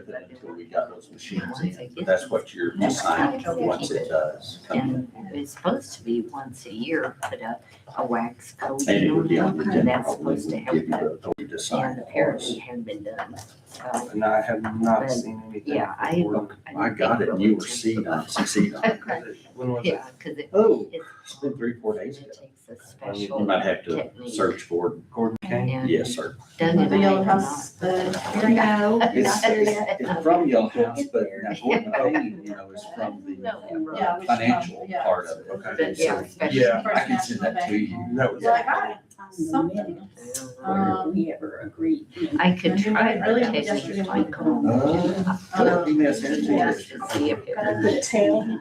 with it until we got those machines in. But that's what you're assigned once it does come in. And it's supposed to be once a year, put a wax And coating it would be on on the it, and general, that's we supposed to would help give you that. the authority to sign And it for apparently us. it hadn't been done, so, And I have not But, seen anything. yeah, I got it, and you were CC'd on it. When was it? yeah, cause Oh, it it's been 3-4 days ago. takes a You special might have to technique. search for it. Gordon Kane? And Yes, sir. Doug and The I yellow have house, not- here we go. It's from Yellow House, but now Gordon Payne, is from the Yeah, which financial one? Yeah. part of it. Okay. But yeah, especially. Yeah. I can send that to you. That was. Like, I something. We ever agreed. I could try Really? to take Yesterday it to my morning. home. Email sent to Just you. to see if it Kind of would the tail.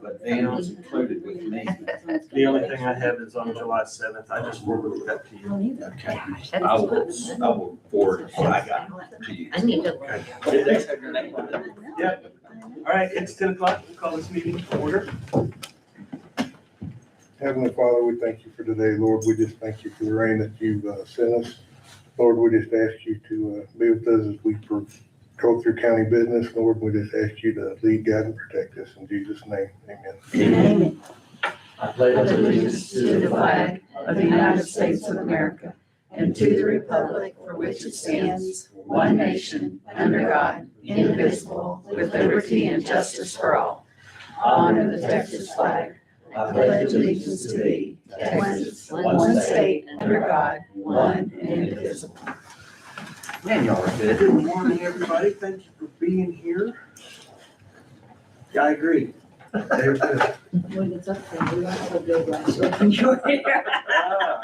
But Dan's included with me. The only thing I have is on July 7th. I just forwarded that to you. Okay. Gosh, I will forward what I got to you. I need to look. Did they have your name on it? Yeah. All right, it's 10 o'clock. We'll call this meeting to order. Heavenly Father, we thank you for today, Lord. We just thank you for the rain that you've sent us. Lord, we just ask you to be with us as we go through county business. Lord, we just ask you to lead, guide, and protect us. In Jesus' name, amen. Amen. I pledge Allegiance to the flag of the United States of America and to the republic for which it stands, one nation, under God, indivisible, with liberty and justice for all. Honor the Texas flag. I pledge allegiance to thee, Texas, one state, under God, one and indivisible. Man, y'all are good. Good morning, everybody. Thank you for being here. Yeah, I agree. They're good. When it's up there, we don't have a good last week when you're here. Ah.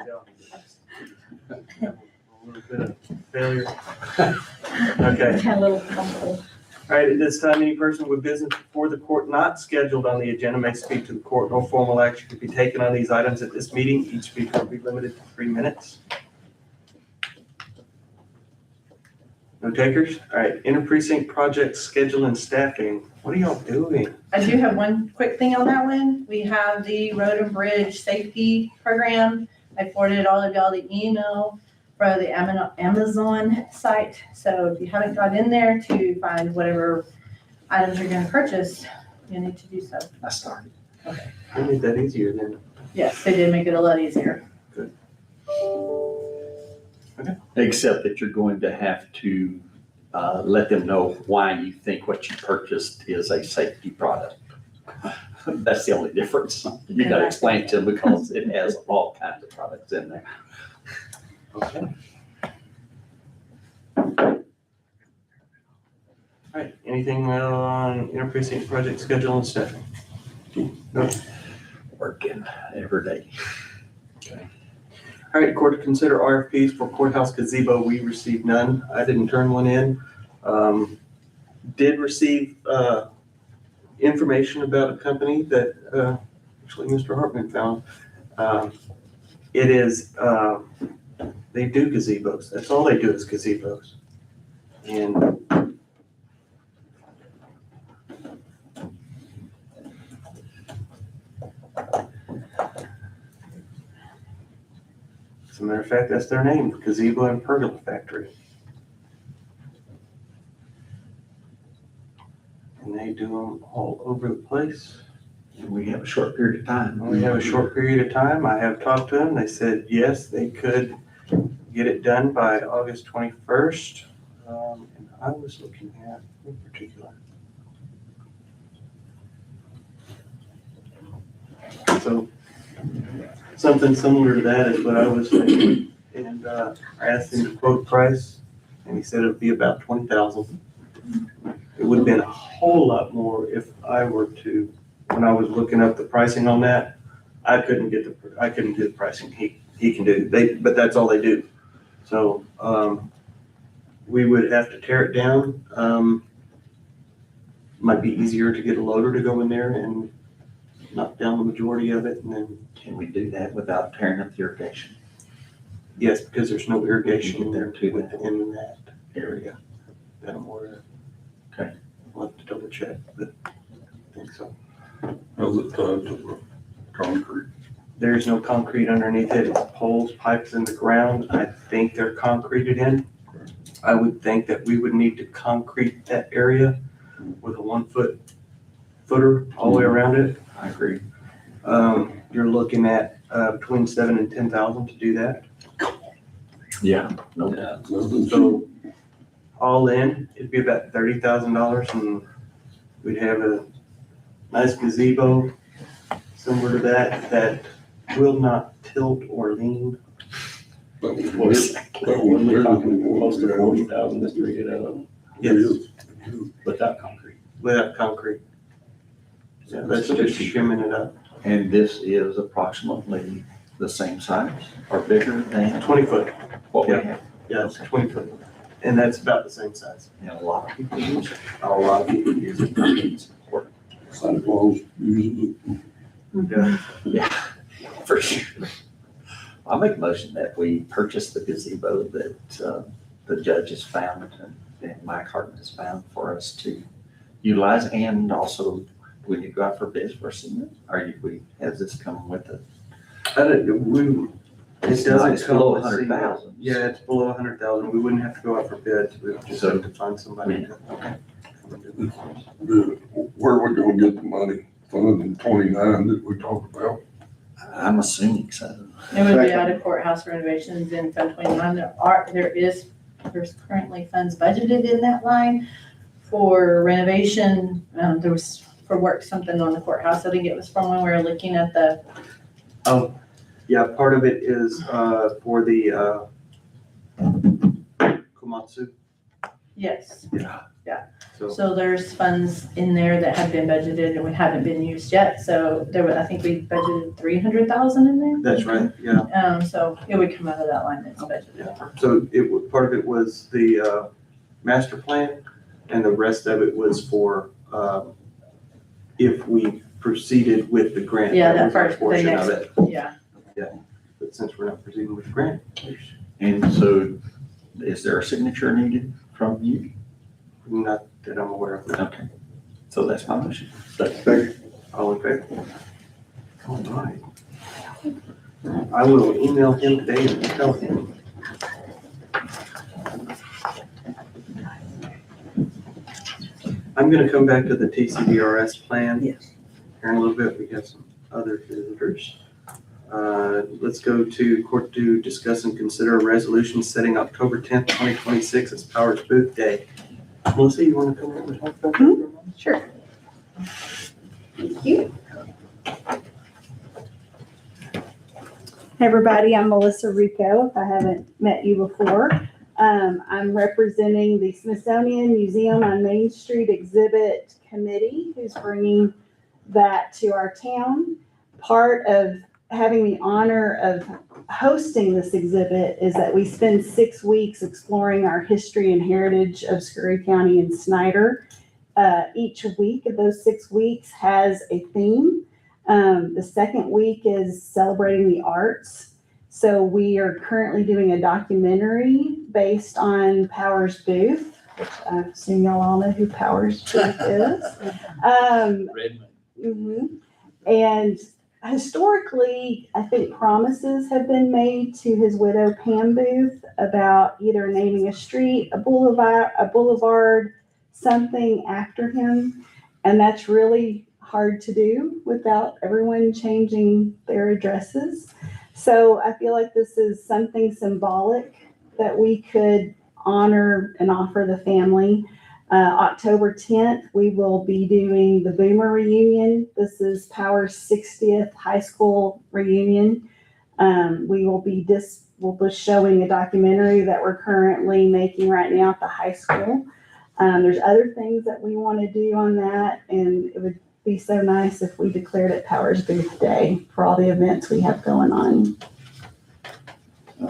Yeah. A little bit of failure. Okay. Had a little couple. All right, at this time, any person with business before the court not scheduled on the agenda may speak to the court. No formal action could be taken on these items at this meeting. Each speaker will be limited to 3 minutes. No takers? All right, interprecinct project schedule and staffing. What are y'all doing? I do have one quick thing on that one. We have the road and bridge safety program. I forwarded all of y'all the email for the Amazon site. So if you haven't got in there to find whatever items you're gonna purchase, you need to do so. I started. We made that easier then. Yes, they did make it a lot easier. Except that you're going to have to let them know why you think what you purchased is a safety product. That's the only difference. You gotta explain it to them because it has all kinds of products in there. Okay. All right, anything on interprecinct project schedule and staffing? No. Working every day. All right, court to consider RFPs for courthouse gazebo. We received none. I didn't turn one in. Did receive information about a company that actually Mr. Hartman found. It is, they do gazebos. That's all they do is gazebos. And as a matter of fact, that's their name, Gazebo and Pergola Factory. And they do them all over the place. We have a short period of time. We have a short period of time. I have talked to them. They said, yes, they could get it done by August 21st. And I was looking at, in particular. So something similar to that is what I was thinking. And I asked him to quote price, and he said it would be about 20,000. It would have been a whole lot more if I were to, when I was looking up the pricing on that, I couldn't do the pricing he can do. But that's all they do. So we would have to tear it down. Might be easier to get a loader to go in there and knock down the majority of it, and then. Can we do that without tearing up the irrigation? Yes, because there's no irrigation There too. within that Area. that I'm aware of. Okay. I'll have to double check, but I think so. How's it tied to the concrete? There's no concrete underneath it. It's poles, pipes in the ground. I think they're concreted in. I would think that we would need to concrete that area with a 1 foot footer all the way around it. I agree. You're looking at, between 7 and 10,000 to do that. Yeah, no doubt. So all in, it'd be about $30,000 and we'd have a nice gazebo similar to that will not tilt or lean. But we're talking close to 40,000 just to rig it up Yes, without concrete. without concrete. Yeah, that's just shimming it up. And this is approximately the same size or bigger than 20 foot, what we Yeah. have. yeah, it's 20 foot. And that's about the same size. And a lot of people use it. A lot of people use it. It's important. Santa Claus uses Yeah. Yeah, for sure. I'll make a motion that we purchase the gazebo that the judge has found and Mike Harden has found for us to utilize, and also we need to go out for bids for cement, or has this come with it? It It's doesn't not, it's come below with cement. 100,000. Yeah, it's below 100,000. We wouldn't have to go out for bids. We would just have to find somebody. Okay. Where are we gonna get the money? Fund 29 that we talked about? I'm assuming so. It would be out of courthouse renovations in Fund 29. There's currently funds budgeted in that line for renovation. There was for work, something on the courthouse. I think it was from when we were looking at the, Yeah, part of it is for the Komatsu. yes. So So there's funds in there that have been budgeted and we haven't been used yet. So I think we budgeted 300,000 in there. that's right, yeah. So it would come out of that line that's budgeted. So part of it was the master plan and the rest of it was for if we proceeded with the grant. Yeah, that was our first, the portion next, of it. yeah. But since we're not proceeding with the grant, And so is there a signature needed from you? not that I'm aware of. Okay. So that's my motion. All in favor? All right. I will email him today and tell him. I'm gonna come back to the TCDRS plan. Yes. Here in a little bit, we have some other visitors. Let's go to court to discuss and consider a resolution setting October 10th, 2026 as Powers Booth Day. Melissa, you wanna come over and talk about that? for a moment? Sure. Thank you. Hey, everybody, I'm Melissa Rico, if I haven't met you before. I'm representing the Smithsonian Museum on Main Street Exhibit Committee, who's bringing that to our town. Part of having the honor of hosting this exhibit is that we spend 6 weeks exploring our history and heritage of Scurry County and Snyder. Each week of those 6 weeks has a theme. The second week is celebrating the arts. So we are currently doing a documentary based on Powers Booth, which I assume y'all all know who Powers Booth is. Mhm. And historically, I think promises have been made to his widow Pam Booth about either naming a street, a boulevard, something after him. And that's really hard to do without everyone changing their addresses. So I feel like this is something symbolic that we could honor and offer the family. October 10th, we will be doing the Boomer reunion. This is Power's 60th high school reunion. We'll be showing a documentary that we're currently making right now at the high school. There's other things that we want to do on that, and it would be so nice if we declared it Powers Booth Day for all the events we have going on.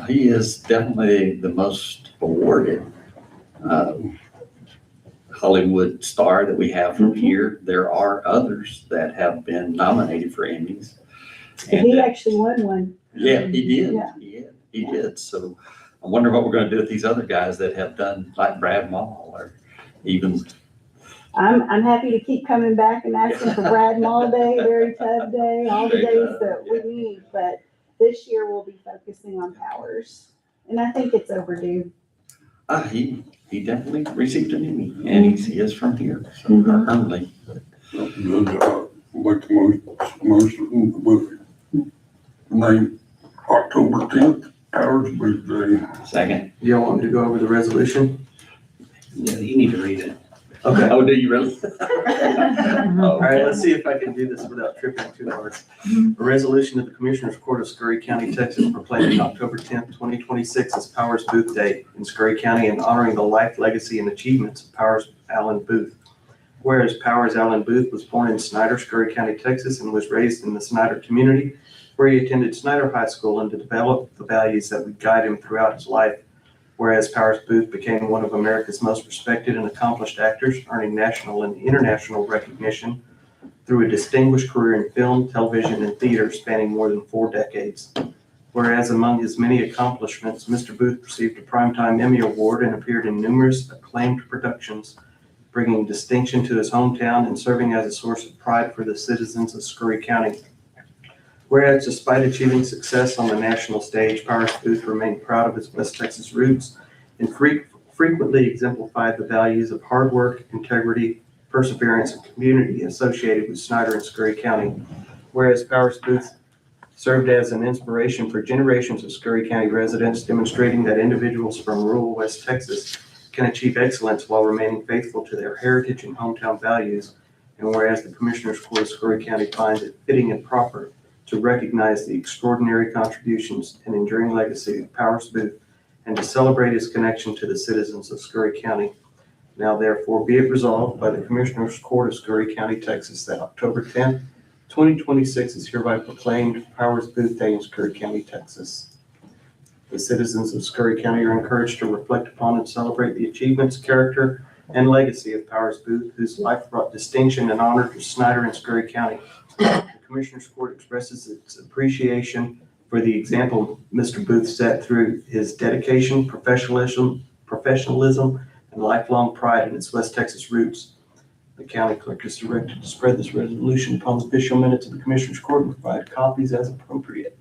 He is definitely the most awarded Hollywood star that we have from here. There are others that have been nominated for Emmys. And, He actually won one. yeah, he did. Yeah. He did. So I wonder what we're going to do with these other guys that have done, like Brad Mall, or even. I'm happy to keep coming back and asking for Brad Mall Day, Very Tough Day, all the days that we need, but this year we'll be focusing on Powers. And I think it's overdue. He definitely received an Emmy, and he is from here, so only. Good job. Like most of them, with name October 10th, Powers Booth Day. Second. Do y'all want me to go over the resolution? Yeah, you need to read it. Okay. Oh, do you really? All right, let's see if I can do this without tripping too hard. A resolution of the Commissioners Court of Scurry County, Texas, proclaiming October 10th, 2026 as Powers Booth Day in Scurry County and honoring the life, legacy, and achievements of Powers Allen Booth. Whereas Powers Allen Booth was born in Snyder, Scurry County, Texas, and was raised in the Snyder community, where he attended Snyder High School and to develop the values that would guide him throughout his life. Whereas Powers Booth became one of America's most respected and accomplished actors, earning national and international recognition through a distinguished career in film, television, and theater spanning more than 4 decades. Whereas among his many accomplishments, Mr. Booth received a Primetime Emmy Award and appeared in numerous acclaimed productions, bringing distinction to his hometown and serving as a source of pride for the citizens of Scurry County. Whereas despite achieving success on the national stage, Powers Booth remained proud of his West Texas roots and frequently exemplified the values of hard work, integrity, perseverance, and community associated with Snyder and Scurry County. Whereas Powers Booth served as an inspiration for generations of Scurry County residents, demonstrating that individuals from rural West Texas can achieve excellence while remaining faithful to their heritage and hometown values. And whereas the Commissioners Court of Scurry County finds it fitting and proper to recognize the extraordinary contributions and enduring legacy of Powers Booth and to celebrate his connection to the citizens of Scurry County. Now therefore be it resolved by the Commissioners Court of Scurry County, Texas, that October 10th, 2026 is hereby proclaimed Powers Booth Day in Scurry County, Texas. The citizens of Scurry County are encouraged to reflect upon and celebrate the achievements, character, and legacy of Powers Booth, whose life brought distinction and honor to Snyder and Scurry County. The Commissioners Court expresses its appreciation for the example Mr. Booth set through his dedication, professionalism, and lifelong pride in its West Texas roots. The county clerk is directed to spread this resolution upon the official minutes of the Commissioners Court and provide copies as appropriate.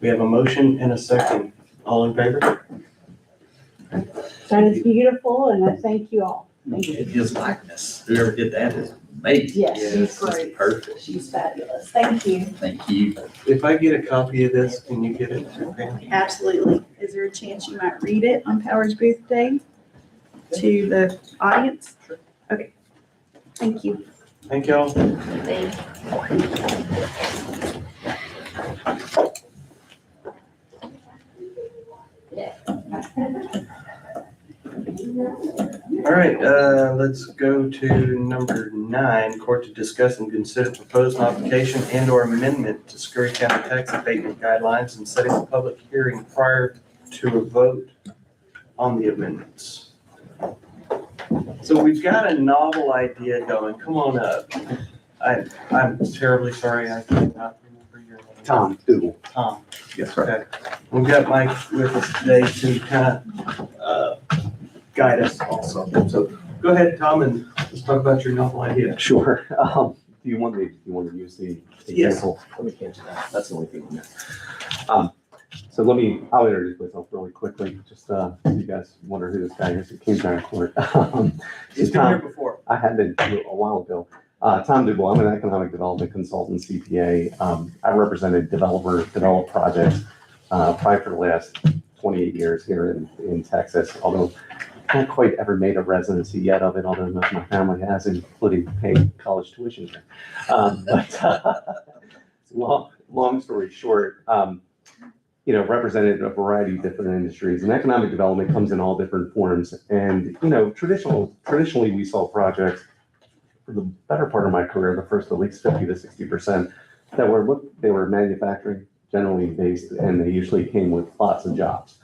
We have a motion and a second. All in favor? That is beautiful, and I thank you all. Thank you. His likeness, whoever did that is amazing. Yes, she's It's great. perfect. She's fabulous. Thank you. Thank you. If I get a copy of this, can you get it to Pam? Absolutely. Is there a chance you might read it on Powers Booth Day to the audience? Okay. Thank you. Thank y'all. All right, let's go to number 9, court to discuss and consider proposed modification and or amendment to Scurry County tax abatement guidelines and setting a public hearing prior to a vote on the amendments. So we've got a novel idea going. Come on up. I'm terribly sorry, I cannot remember your name. Tom Doodle. Tom. Yes, sir. Okay. We've got Mike with us today to kind of guide us also. So go ahead, Tom, and let's talk about your novel idea. Sure. Do you want to use the Yes. example? Let me cancel that. That's the only thing on there. So I'll introduce myself really quickly, just so you guys wonder who this guy is. He came to our court. He's been here before. I had been a while ago. Tom Dubois, I'm an economic development consultant, CPA. I represented develop projects probably for the last 28 years here in Texas, although I haven't quite ever made a residency yet of it, although most of my family has, including paying college tuition here. Long story short, represented a variety of different industries, and economic development comes in all different forms. And, traditionally we saw projects for the better part of my career, the first at least 50 to 60%, they were manufacturing, generally based, and they usually came with lots of jobs.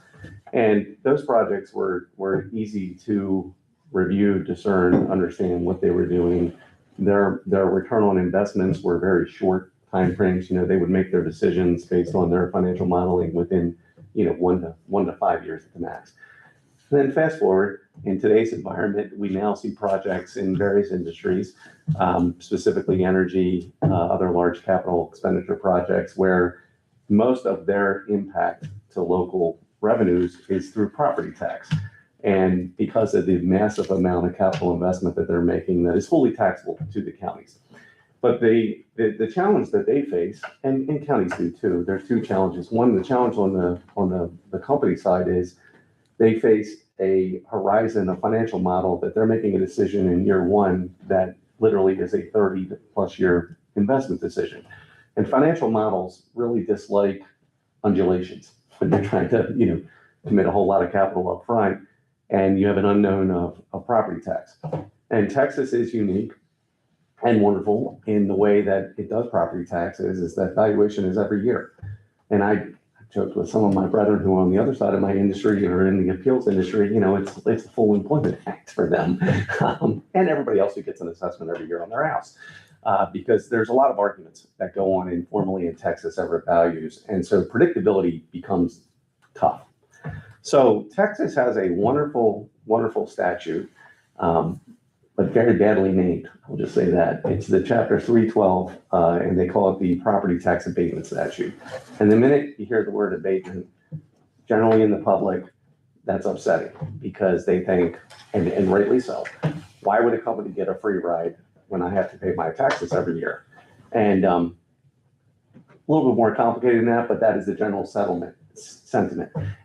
And those projects were easy to review, discern, understand what they were doing. Their return on investments were very short timeframes. They would make their decisions based on their financial modeling within 1 to 5 years at the max. And then fast forward, in today's environment, we now see projects in various industries, specifically energy, other large capital expenditure projects, where most of their impact to local revenues is through property tax. And because of the massive amount of capital investment that they're making, that is fully taxable to the counties. But the challenge that they face, and counties do too, there's two challenges. One, the challenge on the company side is they face a horizon, a financial model that they're making a decision in year one that literally is a 30+ year investment decision. And financial models really dislike undulations when they're trying to, commit a whole lot of capital up front and you have an unknown of property tax. And Texas is unique and wonderful in the way that it does property taxes, is that valuation is every year. And I joked with some of my brethren who are on the other side of my industry or in the appeals industry, it's a full employment act for them. And everybody else who gets an assessment every year on their house. Because there's a lot of arguments that go on informally in Texas over values. And so predictability becomes tough. So Texas has a wonderful, wonderful statute, but very badly named. I'll just say that. It's the Chapter 312, and they call it the Property Tax Abatement Statute. And the minute you hear the word abatement, generally in the public, that's upsetting because they think, and rightly so, why would a company get a free ride when I have to pay my taxes every year? And a little bit more complicated than that, but that is the general sentiment.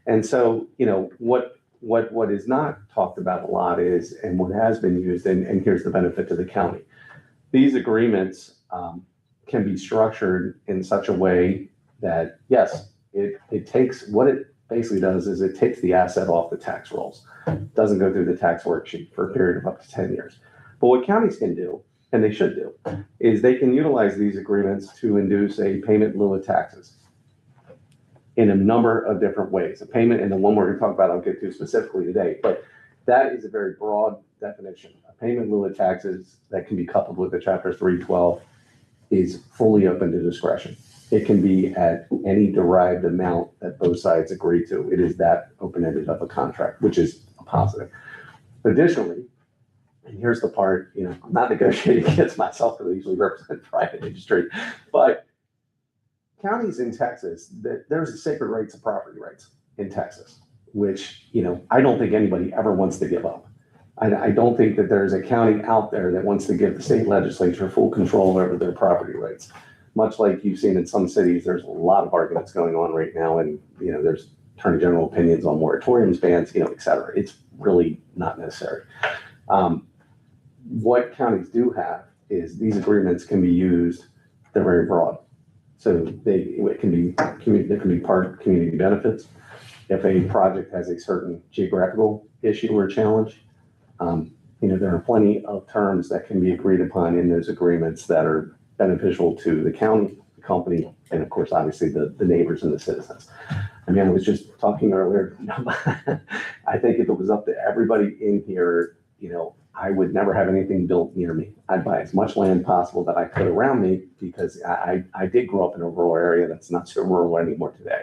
And so, what is not talked about a lot is, and what has been used, and here's the benefit to the county. These agreements can be structured in such a way that, yes, it takes, what it basically does is it takes the asset off the tax rolls. It doesn't go through the tax worksheet for a period of up to 10 years. But what counties can do, and they should do, is they can utilize these agreements to induce a payment in lieu of taxes in a number of different ways. A payment, and the one we're going to talk about, I'll get to specifically today, but that is a very broad definition. A payment in lieu of taxes that can be coupled with the Chapter 312 is fully open to discretion. It can be at any derived amount that both sides agree to. It is that open-ended of a contract, which is a positive. Additionally, and here's the part, I'm not negotiating against myself because I usually represent private industry, but counties in Texas, there's a sacred rights of property rights in Texas, which, I don't think anybody ever wants to give up. I don't think that there's a county out there that wants to give the state legislature full control over their property rights. Much like you've seen in some cities, there's a lot of arguments going on right now, and, there's attorney general opinions on moratoriums, bans, et cetera. It's really not necessary. What counties do have is these agreements can be used, they're very broad. So it can be part community benefits. If a project has a certain geographical issue or challenge, there are plenty of terms that can be agreed upon in those agreements that are beneficial to the county, the company, and of course, obviously the neighbors and the citizens. I was just talking earlier, I think if it was up to everybody in here, I would never have anything built near me. I'd buy as much land possible that I could around me because I did grow up in a rural area that's not so rural anymore today.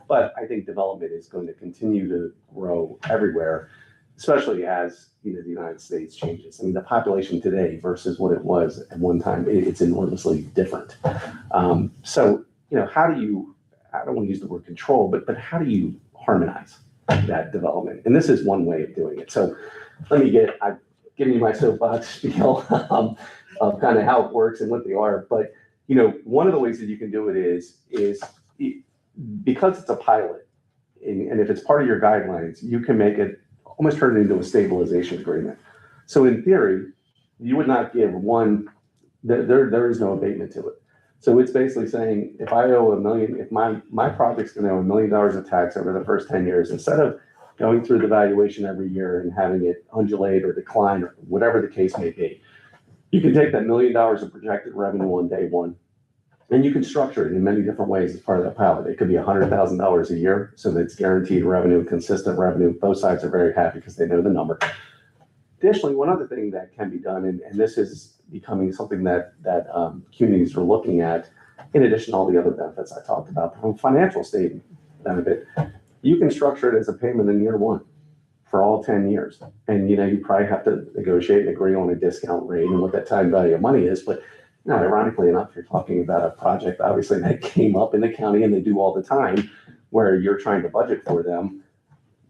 But I think development is going to continue to grow everywhere, especially as the United States changes. The population today versus what it was at one time, it's enormously different. So, how do you, I don't want to use the word control, but how do you harmonize that development? And this is one way of doing it. So let me I've given you my soapbox spiel of kind of how it works and what they are. But, one of the ways that you can do it is because it's a pilot, and if it's part of your guidelines, you can make it, almost turn it into a stabilization agreement. So in theory, you would not give one, there is no abatement to it. So it's basically saying, if I owe $1 million, if my project's gonna owe $1 million of tax over the first 10 years, instead of going through the valuation every year and having it undulate or decline or whatever the case may be, you can take that $1 million of projected revenue on day one, and you can structure it in many different ways as part of that pilot. It could be $100,000 a year, so that it's guaranteed revenue, consistent revenue. Both sides are very happy because they know the number. Additionally, one other thing that can be done, and this is becoming something that communities are looking at, in addition to all the other benefits I talked about, from financial statement benefit, you can structure it as a payment in year one for all 10 years. And, you probably have to negotiate and agree on a discount rate and what that time value of money is. But, ironically enough, you're talking about a project, obviously, that came up in the county and they do all the time, where you're trying to budget for them.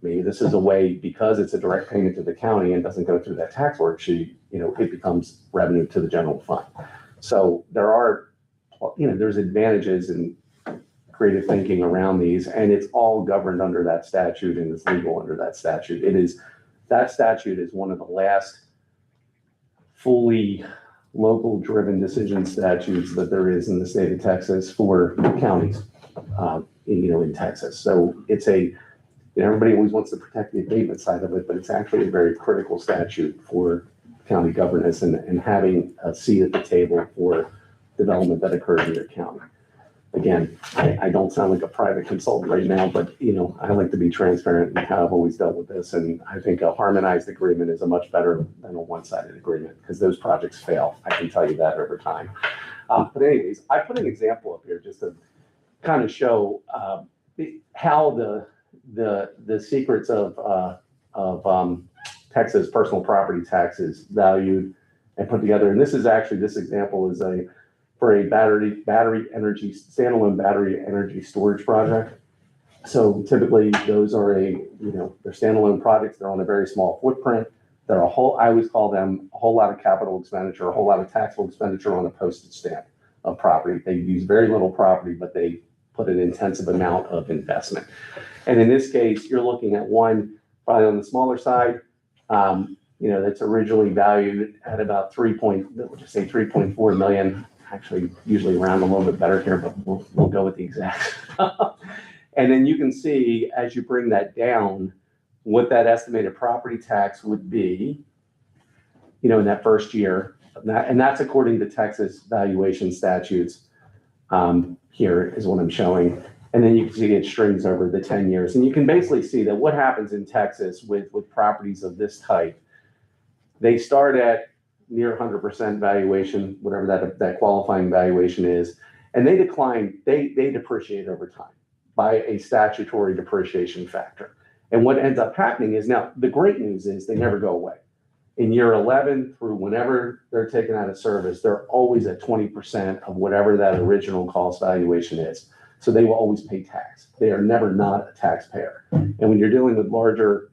maybe this is a way, because it's a direct payment to the county and doesn't go through that tax worksheet, it becomes revenue to the general fund. So there are, there's advantages in creative thinking around these, and it's all governed under that statute and is legal under that statute. That statute is one of the last fully local driven decision statutes that there is in the state of Texas for counties, in Texas. So it's everybody always wants to protect the abatement side of it, but it's actually a very critical statute for county governance and having a seat at the table for development that occurs in your county. Again, I don't sound like a private consultant right now, but I like to be transparent and how I've always dealt with this. And I think a harmonized agreement is a much better than a one-sided agreement, because those projects fail. I can tell you that over time. But anyways, I put an example up here just to kind of show how the secrets of Texas personal property tax is valued and put together. And this example is for a standalone battery energy storage project. So typically those are they're standalone projects. They're on a very small footprint. I always call them a whole lot of capital expenditure, a whole lot of taxable expenditure on a postage stamp of property. They use very little property, but they put an intensive amount of investment. And in this case, you're looking at one probably on the smaller side, that's originally valued at about 3.4 million. Actually, usually round a little bit better here, but we'll go with the exact. And then you can see as you bring that down, what that estimated property tax would be, in that first year. And that's according to Texas valuation statutes. Here is what I'm showing. And then you can see it strings over the 10 years. And you can basically see that what happens in Texas with properties of this type, they start at near 100% valuation, whatever that qualifying valuation is, and they depreciate over time by a statutory depreciation factor. And what ends up happening is, now the great news is they never go away. In year 11 through whenever they're taken out of service, they're always at 20% of whatever that original cost valuation is. So they will always pay tax. They are never not a taxpayer. And when you're dealing with larger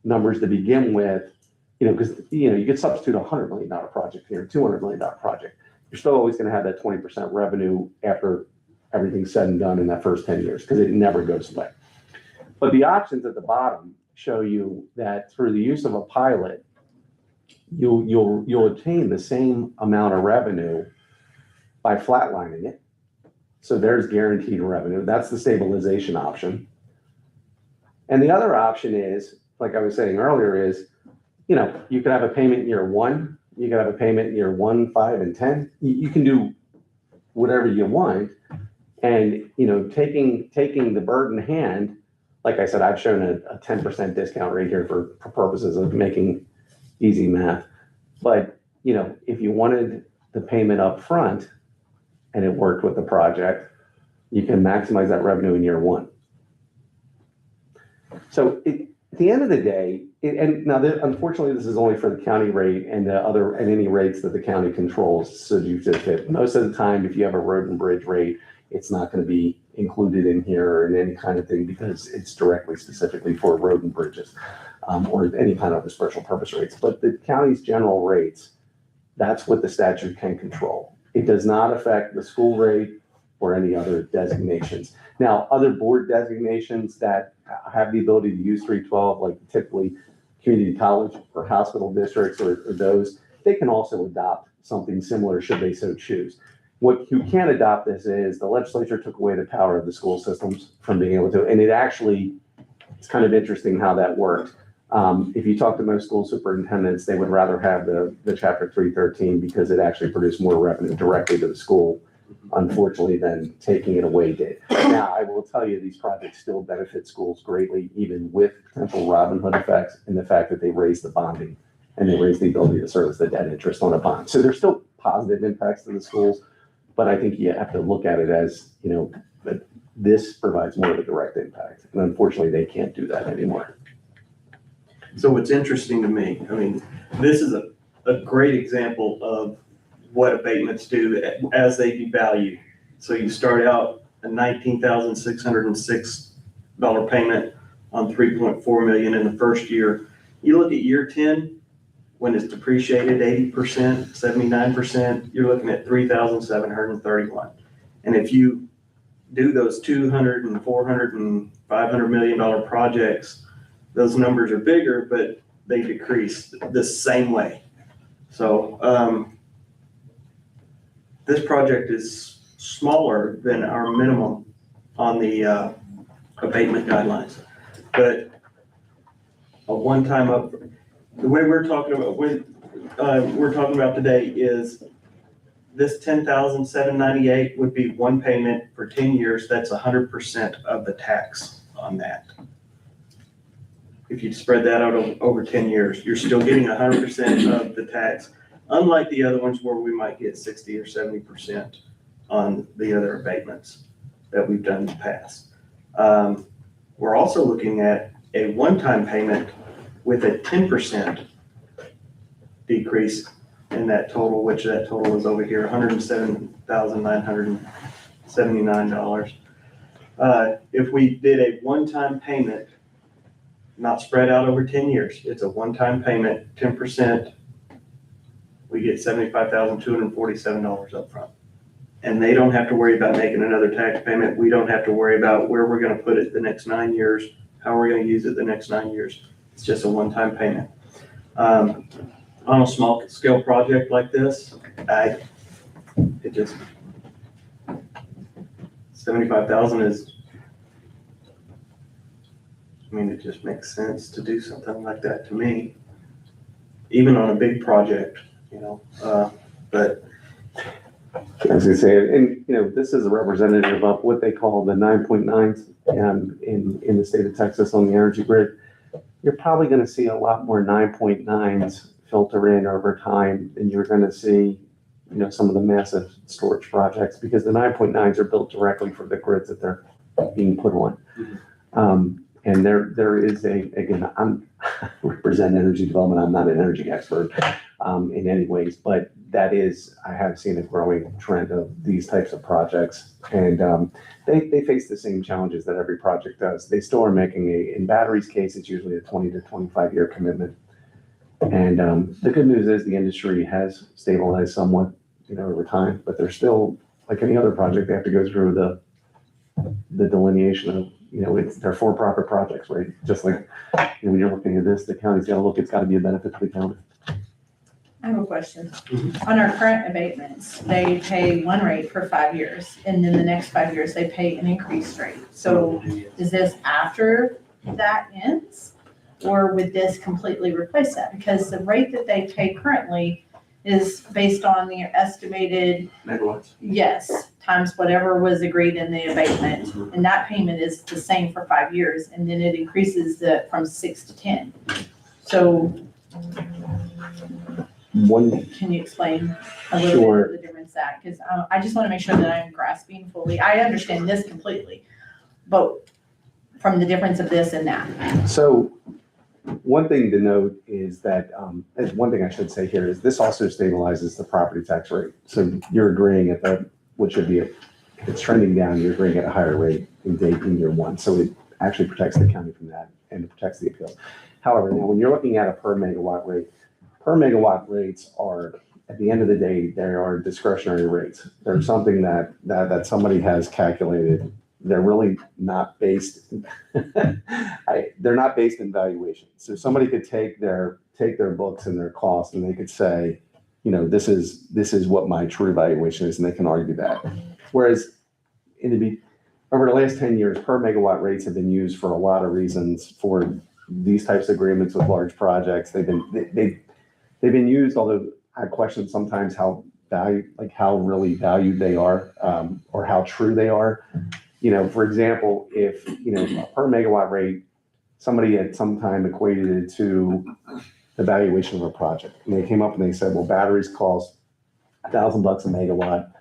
numbers to begin with, because you could substitute a $100 million project here, $200 million project. You're still always going to have that 20% revenue after everything's said and done in that first 10 years, because it never goes away. But the options at the bottom show you that through the use of a pilot, you'll obtain the same amount of revenue by flatlining it. So there's guaranteed revenue. That's the stabilization option. And the other option is, like I was saying earlier, is you could have a payment in year 1, you could have a payment in year 1, 5, and 10. You can do whatever you want. And, taking the bird in hand, like I said, I've shown a 10% discount rate here for purposes of making easy math. But, if you wanted the payment up front and it worked with the project, you can maximize that revenue in year 1. So at the end of the day, unfortunately, this is only for the county rate and any rates that the county controls. So most of the time, if you have a road and bridge rate, it's not going to be included in here or in any kind of thing, because it's directly specifically for road and bridges or any kind of special purpose rates. But the county's general rates, that's what the statute can control. It does not affect the school rate or any other designations. Now, other board designations that have the ability to use 312, like typically community college or hospital districts or those, they can also adopt something similar should they so choose. What you can't adopt this is the legislature took away the power of the school systems from being able to, and it's kind of interesting how that worked. If you talk to most school superintendents, they would rather have the Chapter 313 because it actually produced more revenue directly to the school, unfortunately, than taking it away did. Now, I will tell you, these projects still benefit schools greatly, even with potential Robin Hood effects and the fact that they raise the bonding and they raise the ability to service the debt interest on a bond. So there's still positive impacts to the schools, but I think you have to look at it as, that this provides more of a direct impact. And unfortunately, they can't do that anymore. So what's interesting to me, this is a great example of what abatements do as they devalue. So you start out a $19,606 payment on 3.4 million in the first year. You look at year 10, when it's depreciated 80%, 79%, you're looking at 3,731. And if you do those 200 and 400 and 500 million dollar projects, those numbers are bigger, but they decrease the same way. So this project is smaller than our minimum on the abatement guidelines. But a one-time up, the way we're talking about, we're talking about today is this 10,798 would be one payment for 10 years. That's 100% of the tax on that. If you spread that out over 10 years, you're still getting 100% of the tax, unlike the other ones where we might get 60 or 70% on the other abatements that we've done in the past. We're also looking at a one-time payment with a 10% decrease in that total, which that total is over here, $107,979. If we did a one-time payment, not spread out over 10 years, it's a one-time payment, 10%, we get $75,247 up front. And they don't have to worry about making another tax payment. We don't have to worry about where we're gonna put it the next 9 years, how we're gonna use it the next 9 years. It's just a one-time payment. On a small scale project like this, 75,000 is, it just makes sense to do something like that to me, even on a big project, but. As you say, and this is a representative of what they call the 9.9s in the state of Texas on the energy grid. You're probably going to see a lot more 9.9s filter in over time than you're going to see, some of the massive storage projects, because the 9.9s are built directly for the grids that they're being put on. And there is again, I represent energy development. I'm not an energy expert in any ways, but I have seen a growing trend of these types of projects, and they face the same challenges that every project does. They still are making in batteries case, it's usually a 20 to 25 year commitment. And the good news is the industry has stabilized somewhat, over time, but they're still, like any other project, they have to go through the delineation of, they're for-profit projects, right? Just like, when you're looking at this, the county's got to look, it's got to be a benefit to the county. I have a question. On our current abatements, they pay one rate for 5 years, and then the next 5 years, they pay an increased rate. So is this after that ends? Or would this completely replace that? Because the rate that they pay currently is based on the estimated, Megawatts. yes, times whatever was agreed in the abatement. And that payment is the same for 5 years, and then it increases from 6 to 10. So can you explain a little bit of the difference that? Because I just want to make sure that I'm grasping fully. I understand this completely, but from the difference of this and that. So one thing to note is that, one thing I should say here is this also stabilizes the property tax rate. So you're agreeing at what should be, if it's trending down, you're agreeing at a higher rate in year one. So it actually protects the county from that and it protects the appeals. However, now when you're looking at a per megawatt rates are, at the end of the day, they are discretionary rates. They're something that somebody has calculated. They're really not based, they're not based in valuation. So somebody could take their books and their costs and they could say, this is what my true valuation is, and they can argue that. Whereas over the last 10 years, per megawatt rates have been used for a lot of reasons for these types of agreements with large projects. They've been used, although I question sometimes how really valued they are, or how true they are. For example, if, a per megawatt rate, somebody at some time equated it to the valuation of a project. And they came up and they said, well, batteries cost $1,000 a megawatt,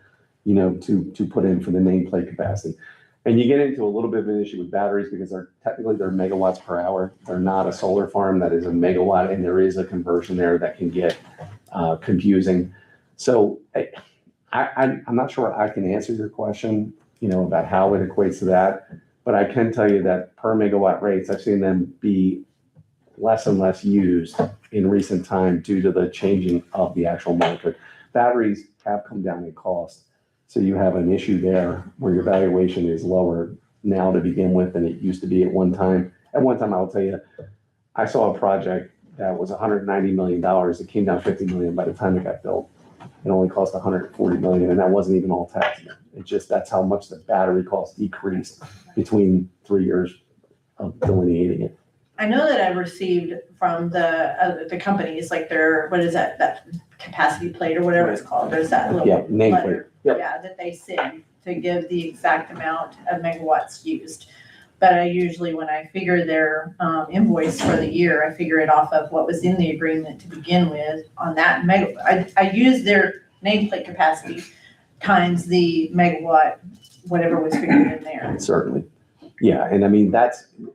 to put in for the nameplate capacity. And you get into a little bit of an issue with batteries because they're megawatts per hour. They're not a solar farm that is a megawatt, and there is a conversion there that can get confusing. So I'm not sure I can answer your question, about how it equates to that. But I can tell you that per megawatt rates, I've seen them be less and less used in recent time due to the changing of the actual market. Batteries have come down in cost, so you have an issue there where your valuation is lower now to begin with than it used to be at one time. At one time, I'll tell you, I saw a project that was $190 million. It came down 50 million by the time it got built. It only cost 140 million, and that wasn't even all taxable. It just, that's how much the battery cost decreased between 3 years of delineating it. I know that I've received from the companies, like their, what is that capacity plate or whatever it's called, there's that little Yeah, nameplate. letter. Yep. Yeah, that they send to give the exact amount of megawatts used. But I usually, when I figure their invoice for the year, I figure it off of what was in the agreement to begin with on that I use their nameplate capacity times the megawatt, whatever was figured in there. Certainly. Yeah, and I mean,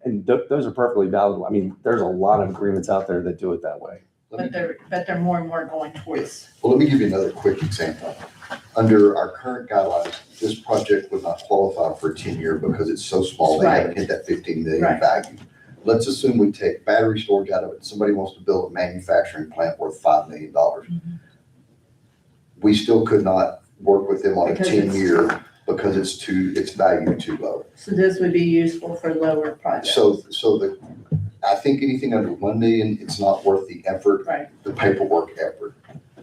those are perfectly valid. I mean, there's a lot of agreements out there that do it that way. But they're more and more going towards. Well, let me give you another quick example. Under our current guidelines, this project would not qualify for a 10-year because it's so small, they haven't hit that 15 million Right. value. Let's assume we take battery storage out of it. Somebody wants to build a manufacturing plant worth $5 million. We still could not work with them on a Because it's- 10-year because it's valued too low. So this would be useful for lower projects. So I think anything under 1 million, it's not worth the effort, Right. the paperwork effort.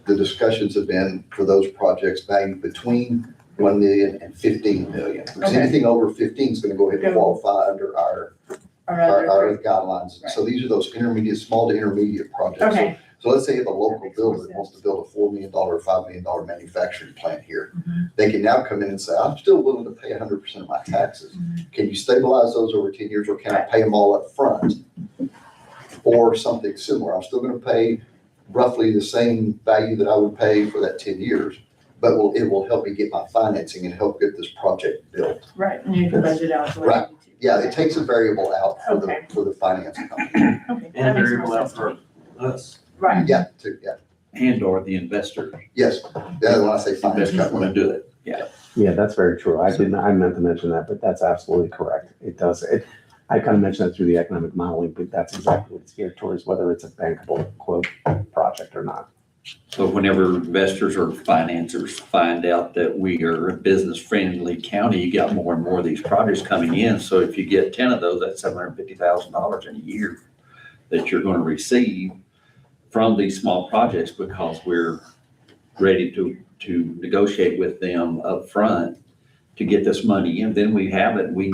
The discussions have been for those projects valued between 1 million and 15 million. Because Okay. anything over 15 is gonna go ahead and Go. qualify under our Or other- guidelines. So these are those intermediate, small to intermediate projects. Okay. So let's say if a local builder wants to build a $4 million or $5 million manufacturing plant here, they can now come in and say, I'm still willing to pay 100% of my taxes. Can you stabilize those over 10 years, or can I pay them all up front? Or something similar. I'm still gonna pay roughly the same value that I would pay for that 10 years, but it will help me get my financing and help get this project built. Right, and you can budget out. what you Right. need to. Yeah, it takes a variable out Okay. for the finance company. Okay, that And makes variable more out sense to for me. us. Right, Yeah, And/or the investor. yes. Yeah, when I say finance Investors company. want to do it. Yeah. Yeah, that's very true. I meant to mention that, but that's absolutely correct. It does. I kind of mentioned that through the economic modeling, but that's exactly what it's geared towards, whether it's a bankable quote project or not. So whenever investors or financiers find out that we are a business-friendly county, you got more and more of these projects coming in. So if you get 10 of those, that's $750,000 in a year that you're going to receive from these small projects, because we're ready to negotiate with them up front to get this money in. Then we have it, we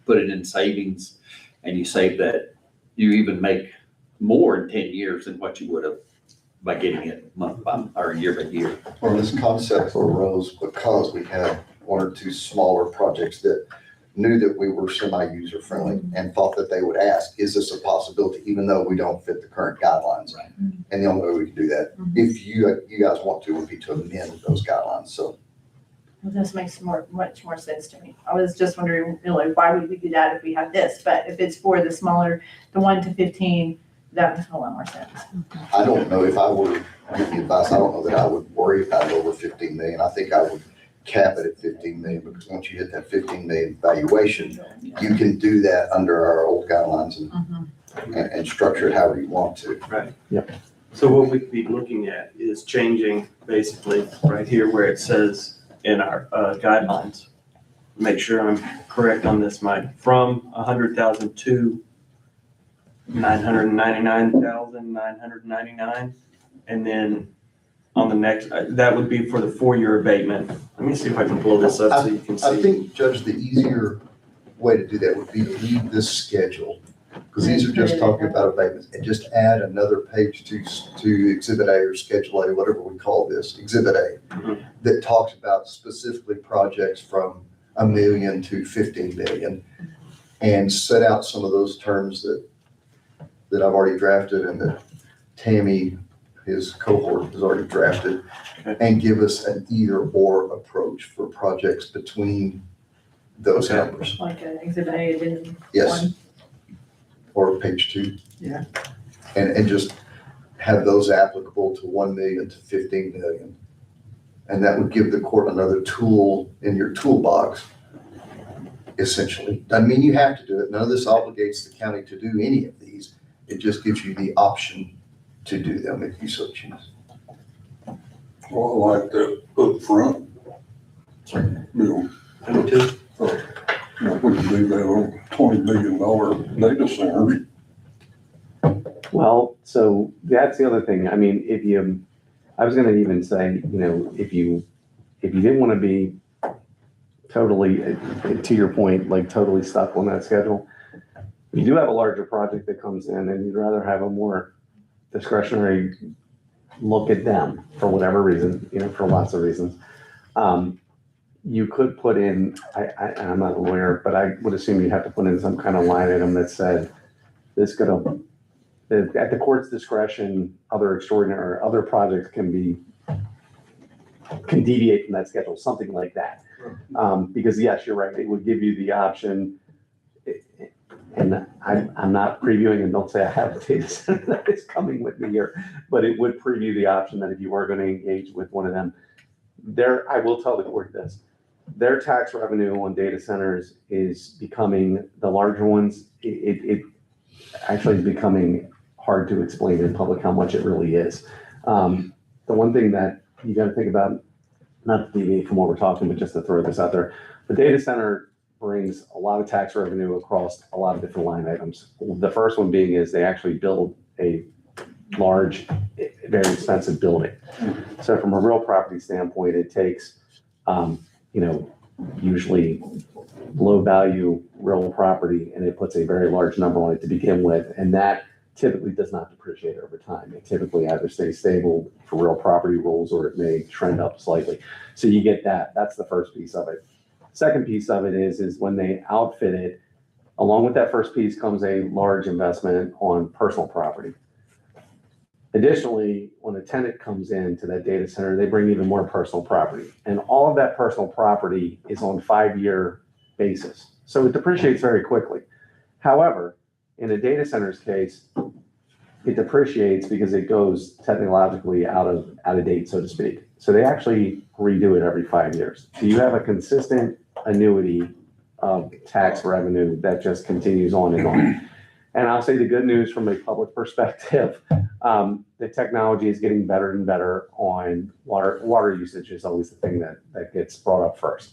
put it in savings, and you save that. You even make more in 10 years than what you would have by getting it month by, or year by year. Well, this concept arose because we had one or two smaller projects that knew that we were semi-user friendly and thought that they would ask, is this a possibility, even though we don't fit the current guidelines? Right. And the only way we can do that, if you guys want to, would be to amend those guidelines. So well, this makes much more sense to me. I was just wondering, like, why would we do that if we have this? But if it's for the smaller, the 1 to 15, that makes a lot more sense. I don't know if I were giving advice, I don't know that I would worry about it over 15 million. I think I would cap it at 15 million, because once you hit that 15 million valuation, you can do that under our old guidelines and structure it however you want to. Right. Yep. So what we'd be looking at is changing basically right here where it says in our guidelines. Make sure I'm correct on this, Mike, from 100,000 to 999,999. And then on the next, that would be for the 4-year abatement. Let me see if I can pull this up so you can I see. think, Judge, the easier way to do that would be leave this schedule, because these are just talking about abatements, and just add another page to Exhibit A or Schedule A, whatever we call this, Exhibit A, that talks about specifically projects from $1 million to 15 million, and set out some of those terms that I've already drafted and that Tammy, his cohort, has already drafted, and give us an either/or approach for projects between those Okay. numbers. Like an exhibit A, then Yes, one. or page 2. Yeah. And just have those applicable to 1 million to 15 million. And that would give the court another tool in your toolbox essentially. Doesn't mean you have to do it. None of this obligates the county to do any of these. It just gives you the option to do them if you so choose. Well, I like that up front. You know, Me too. we can do that on $20 million data centers. Well, so that's the other thing. I mean, I was gonna even say, if you didn't want to be totally, to your point, like totally stuck on that schedule, you do have a larger project that comes in and you'd rather have a more discretionary look at them for whatever reason, for lots of reasons. You could put in, I'm not a lawyer, but I would assume you'd have to put in some kind of line item that said, at the court's discretion, other projects can deviate from that schedule, something like that. Because yes, you're right, it would give you the option, and I'm not previewing, and don't say I have a data center that is coming with me here, but it would preview the option that if you are going to engage with one of them, I will tell the court this, their tax revenue on data centers is becoming, the larger ones, it actually is becoming hard to explain in public how much it really is. The one thing that you got to think about, not to deviate from what we're talking, but just to throw this out there, the data center brings a lot of tax revenue across a lot of different line items. The first one being is they actually build a large, very expensive building. So from a real property standpoint, it takes, usually low value real property, and it puts a very large number on it to begin with. And that typically does not depreciate over time. It typically either stays stable for real property rules, or it may trend up slightly. So you get that. That's the first piece of it. Second piece of it is when they outfit it, along with that first piece comes a large investment on personal property. Additionally, when a tenant comes into that data center, they bring even more personal property. And all of that personal property is on 5-year basis. So it depreciates very quickly. However, in a data center's case, it depreciates because it goes technologically out of date, so to speak. So they actually redo it every 5 years. So you have a consistent annuity of tax revenue that just continues on and on. And I'll say the good news from a public perspective, the technology is getting better and better on water. Water usage is always the thing that gets brought up first.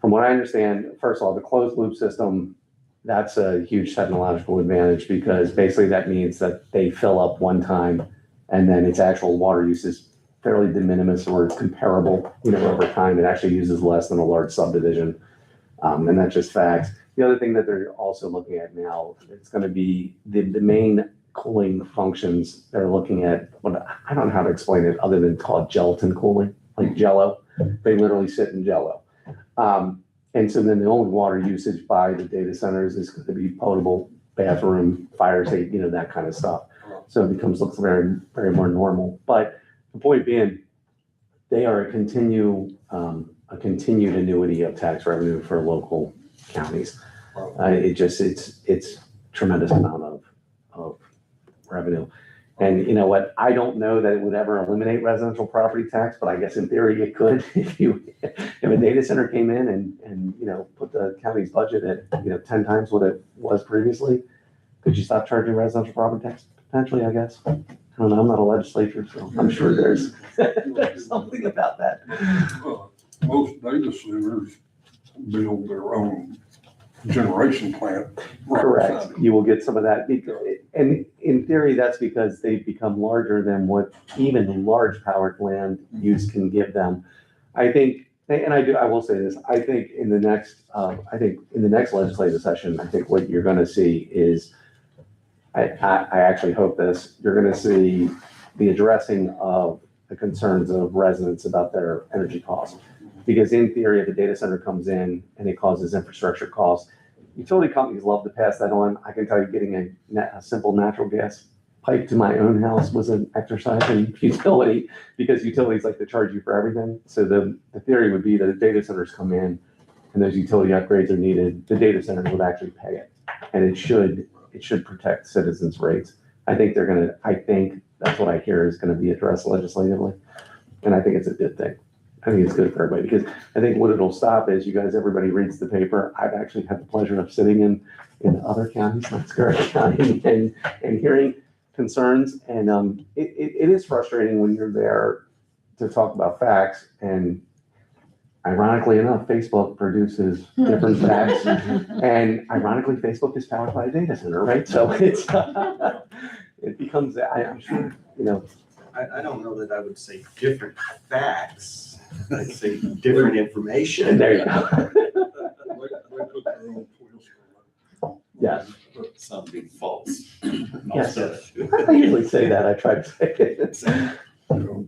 From what I understand, first of all, the closed loop system, that's a huge technological advantage, because basically that means that they fill up one time and then its actual water use is fairly de minimis, or it's comparable, over time. It actually uses less than a large subdivision. And that's just facts. The other thing that they're also looking at now, it's going to be the main cooling functions. They're looking at, I don't know how to explain it other than call it gelatin cooling, like Jello. They literally sit in Jello. And so then the only water usage by the data centers is going to be potable, bathroom, fire safety, that kind of stuff. So it looks very, very more normal. But the point being, they are a continued annuity of tax revenue for local counties. It's tremendous amount of revenue. And you know what? I don't know that it would ever eliminate residential property tax, but I guess in theory it could. If a data center came in and put the county's budget at 10 times what it was previously, could you stop charging residential property tax? Potentially, I guess. I don't know. I'm not a legislator, so I'm sure there's something about that. Most data centers build their own generation plant. Correct. You will get some of that. And in theory, that's because they've become larger than what even large powered land use can give them. I think, and I will say this, I think in the next legislative session, I think what you're going to see is, I actually hope this, you're going to see the addressing of the concerns of residents about their energy costs. Because in theory, if a data center comes in and it causes infrastructure costs, utility companies love to pass that on. I can tell you, getting a simple natural gas pipe to my own house was an exercise in futility, because utilities like to charge you for everything. So the theory would be that if data centers come in and those utility upgrades are needed, the data centers would actually pay it. And it should protect citizens' rates. I think that's what I hear is going to be addressed legislatively. And I think it's a good thing. I think it's good for everybody, because I think what it'll stop is you guys, everybody reads the paper. I've actually had the pleasure of sitting in other counties, like Scurry County, and hearing concerns. And it is frustrating when you're there to talk about facts. And ironically enough, Facebook produces different facts. And ironically, Facebook is powered by a data center, right? So it's, it becomes, I'm sure, I don't know that I would say different facts. I'd say different information. and there you go. They put their own twist on it. Yes. Some big false. Yes. I usually say that, I try to say it,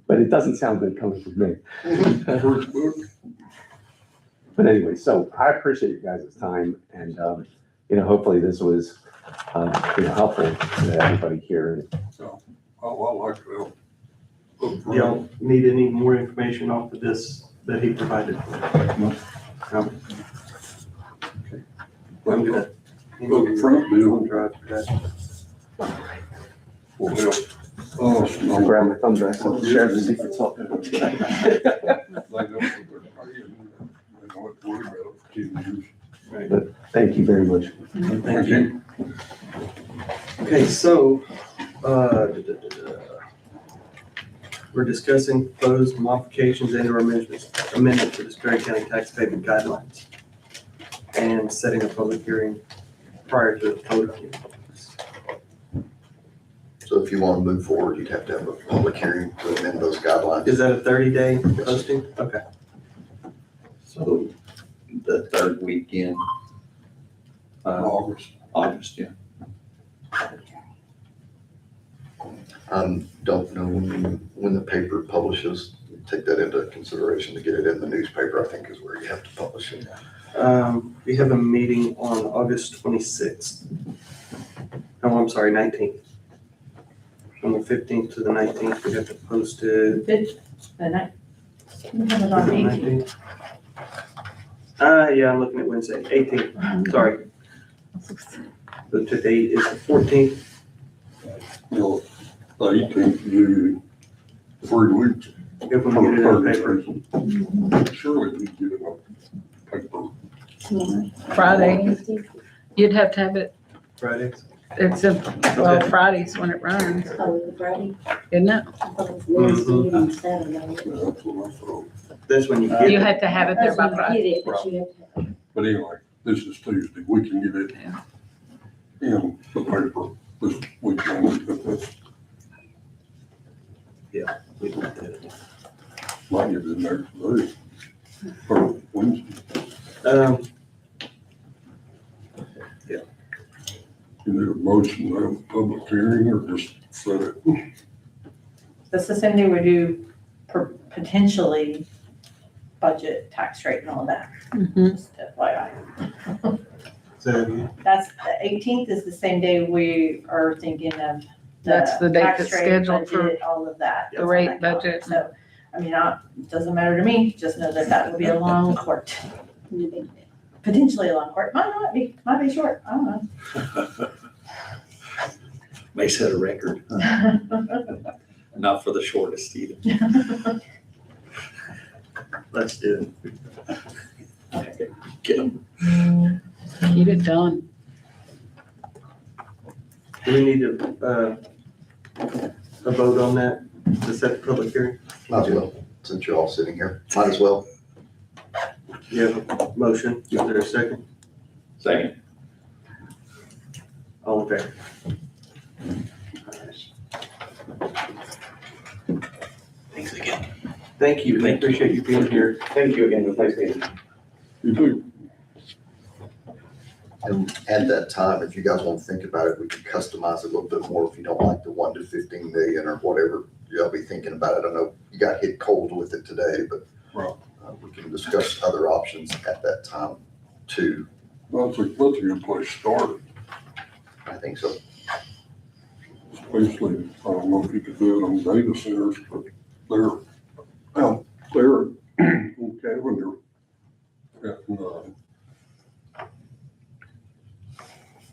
but it doesn't sound good coming from me. First book, But anyway, so I appreciate you guys' time, and, hopefully this was, helpful to everybody here. I like that. Y'all need any more information off of this that he provided? No. Okay. I'm gonna. Look, front bill. Drive that. Will help us know. Grab my thumb drive, so share the secrets up. They know what they're paying. They know what to worry about for 10 years. Thank you very much. Thank you. Okay, so, we're discussing proposed modifications and or amendment to the Scurry County tax payment guidelines and setting a public hearing prior to the public hearing. So if you want to move forward, you'd have to have a public hearing to amend those guidelines. Is that a 30-day posting? Okay. So the third weekend, August, yeah. Don't know when the paper publishes, take that into consideration to get it in the newspaper, I think is where you have to publish it. We have a meeting on August 26th. Oh, I'm sorry, 19th. From the 15th to the 19th, we have to post it. The night. We have it on 18th. Yeah, I'm looking at Wednesday, 18th, sorry. So today is the 14th. You know, 18th, you, 3 weeks. If we can get it in the paper. Surely we get it on paper. Friday, you'd have to have it, Friday. Friday's when it runs, Oh, Friday, isn't it? I thought it was Wednesday and Saturday. Yeah, that's what I thought. That's when you get You it. have to have it there by That's when Friday. you get it, but you have to. But anyway, this is Tuesday. We can get it in the paper this weekend. If that's, We can get that in. might get it in there today or Wednesday. You need a motion to have a public hearing or just set it? That's the same thing we do potentially budget, tax rate and all that, Mhm. just FYI. So, That's, the 18th is the same day we are thinking of That's the date tax that's rate, scheduled for budget, all of that. the rate budget. So, I mean, it doesn't matter to me, just know that that will be a long court, potentially a long court, might not be, might be short, I don't May set a record, know. not for the shortest either. let's do Get 'em. Get it done. it. Do we need a vote on that to set the public hearing? Might as well, since you're all sitting here, might as well. You have a motion, is there a second? Second. All in favor? Thanks again. Thank you, I appreciate you being here. Thank you again, it was nice meeting you. You do. And at that time, if you guys want to think about it, we can customize it a little bit more if you don't like the 1 to 15 million or whatever you'll be thinking about it. I know you got hit cold with it today, but Right. we can discuss other options at that time too. That's a good place to start, I think so. especially, I don't know if you could do it on data centers, but they're out there on Cavender. And,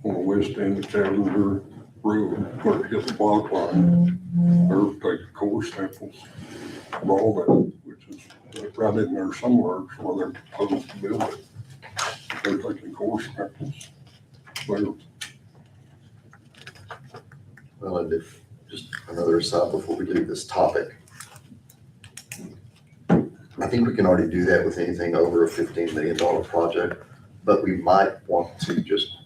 on the west end of Cavender Road, where it hits the block line, they're taking core samples of all that, which is right in there somewhere where they're supposed to build it. They're taking course actions. Well, Well, and if, just another aside before we leave this topic. I think we can already do that with anything over a $15 million project, but we might want to just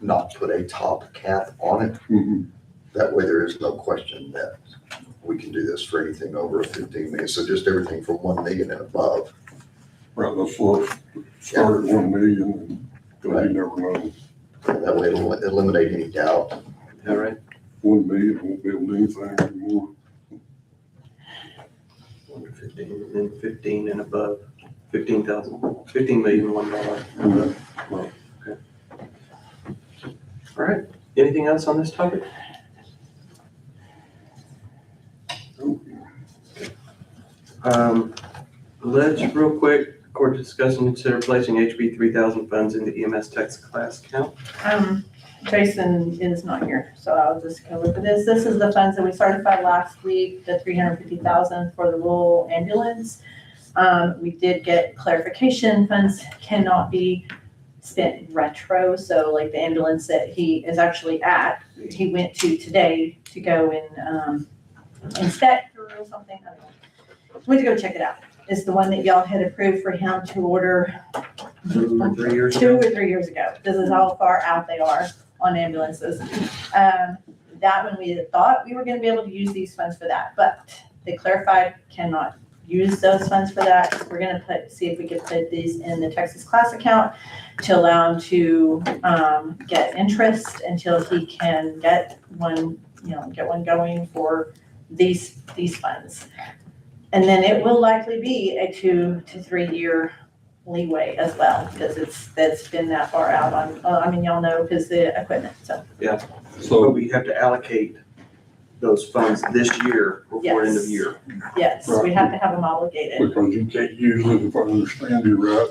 not put a top cap on it. mhm. That way there is no question that we can do this for anything over a 15 million. So just everything from 1 million and above. Right, let's start at 1 million, and you never know. That way it'll eliminate any doubt. All right. 1 million won't build anything anymore. 15 and 15 and above, 15,000, 15 million, $1 and above. Okay. All right, anything else on this topic? Let's real quick, court discussion, consider placing HB 3000 funds in the EMS tax class account. Jason is not here, so I'll just go over this. This is the funds that we certified last week, the 350,000 for the rural ambulance. We did get clarification, funds cannot be spent retro, so like the ambulance that he is actually at, he went to today to go and inspect or something, I don't know. Went to go check it out. It's the one that y'all had approved for him to order 2 or 3 years 2 ago. or 3 years ago. This is how far out they are on ambulances. That one we had thought we were gonna be able to use these funds for that, but they clarified cannot use those funds for that. We're gonna see if we can put these in the Texas class account to allow him to get interest until he can get one going for these funds. And then it will likely be a 2 to 3 year leeway as well, because that's been that far out on, y'all know, because the equipment, so. But So, we have to allocate those funds this year before end of Yes. year. Yes, we have to have them obligated. because you can't use it, if I understand you right,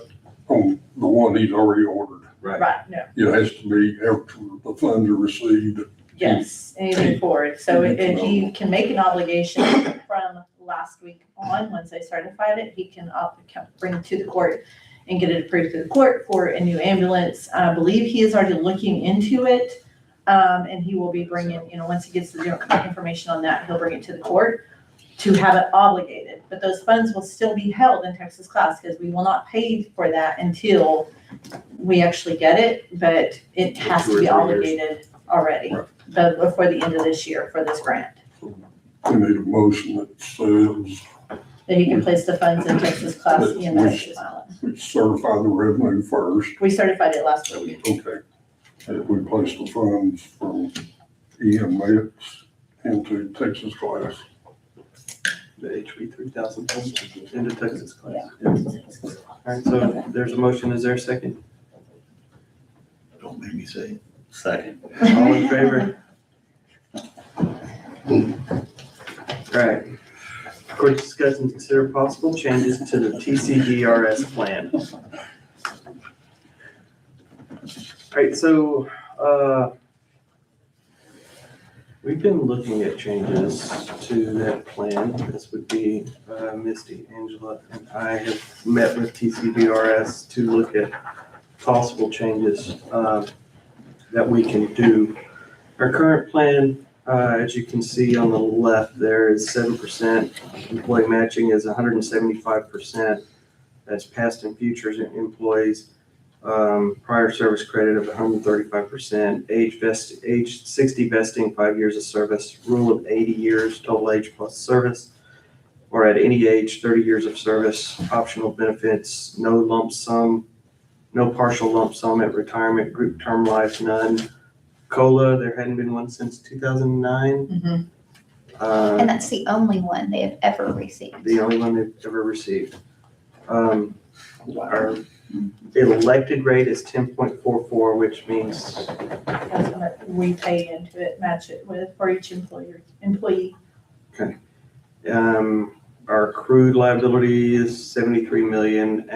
on the one he's already ordered. Right, no, It has to be after the funds are received. yes, anything forward. So if he can make an obligation from last week on, once they certified it, he can bring it to the court and get it approved to the court for a new ambulance. I believe he is already looking into it. And he will be bringing, once he gets the information on that, he'll bring it to the court to have it obligated. But those funds will still be held in Texas class because we will not pay for that until we actually get it, but it has to be obligated already, but before the end of this year for this grant. We need a motion that says That he can place the funds in Texas class That EMS. we certify the revenue first. We certified it last week. Okay. If we place the funds from EMS into Texas class. The HB 3000 funds into Texas class. All right, so there's a motion. Is there a second? Don't make me say it. Second. All in favor? All right. Court discuss and consider possible changes to the TCDRS plan. All right, so, we've been looking at changes to that plan. This would be, Misty, Angela, and I have met with TCDRS to look at possible changes, that we can do. Our current plan, as you can see on the left, there is 7%. Employee matching is 175%. That's past and future employees. Prior service credit of 135%. Age 60 vesting, 5 years of service. Rule of 80 years, total age plus service. Or at any age, 30 years of service. Optional benefits, no lump sum, no partial lump sum at retirement. Group term life, none. COLA, there hadn't been one since 2009. Mhm. And that's the only one they have ever received. The only one they've ever received. Our elected rate is 10.44, which means That's what we pay into it, match it with for each employee. our accrued liability is 73 million.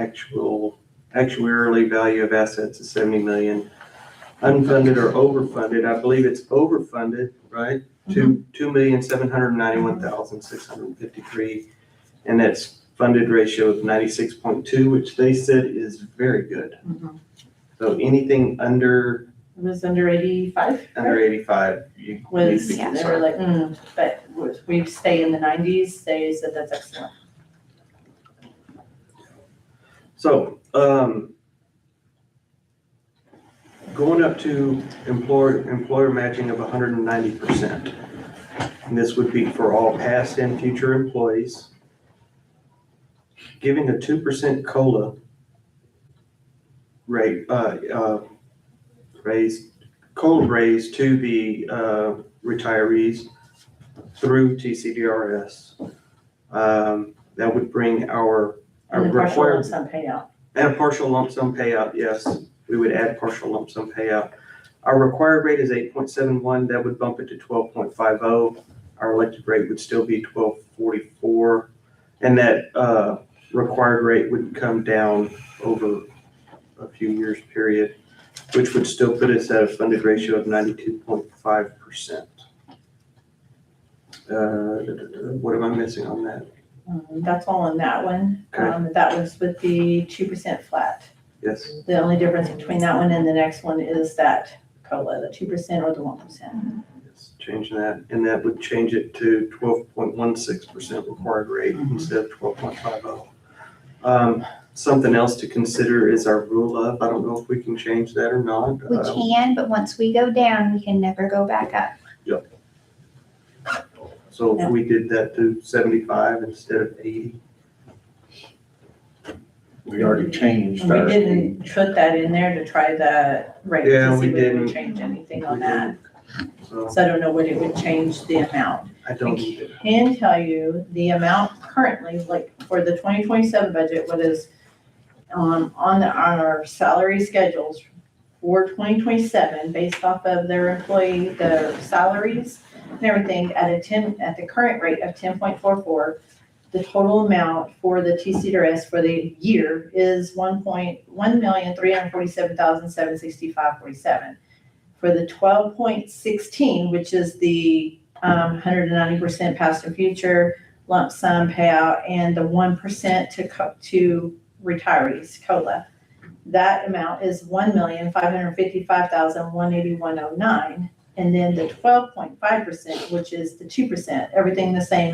Actuarially value of assets is 70 million. Unfunded or overfunded, I believe it's overfunded, right? 2,791,653, and that's funded ratio of 96.2, which they said is very good. Mhm. So anything under, It was under 85. under 85, you need to Was, be they were concerned. like, but we stay in the 90s, they said that's excellent. So, going up to employer matching of 190%. And this would be for all past and future employees. Giving a 2% COLA rate, COLA raise to the retirees through TCDRS. That would bring our And the partial lump required, sum payout. and a partial lump sum payout, yes. We would add partial lump sum payout. Our required rate is 8.71, that would bump it to 12.50. Our elected rate would still be 12.44. And that required rate would come down over a few years period, which would still put us at a funded ratio of 92.5%. What am I missing on that? That's all on that one. Okay. That was with the 2% flat. Yes, The only difference between that one and the next one is that COLA, the 2% or the 1%. yes, change that, and that would change it to 12.16% required rate instead of 12.50. Something else to consider is our rule of, I don't know if we can change that or not. We can, but once we go down, we can never go back up. So if we did that to 75 instead of 80. We already changed We our. didn't put that in there to try the rate Yeah, to we see if it didn't. would change anything on that. So So I don't know what it would change the amount. I don't need it. Can tell you the amount currently, like for the 2027 budget, what is on our salary schedules for 2027, based off of their employee, their salaries and everything at the current rate of 10.44. The total amount for the TCDRS for the year is $1,347,765.47. For the 12.16, which is the 190% past and future lump sum payout and the 1% to retirees, COLA, that amount is $1,555,181.09. And then the 12.5%, which is the 2%, everything the same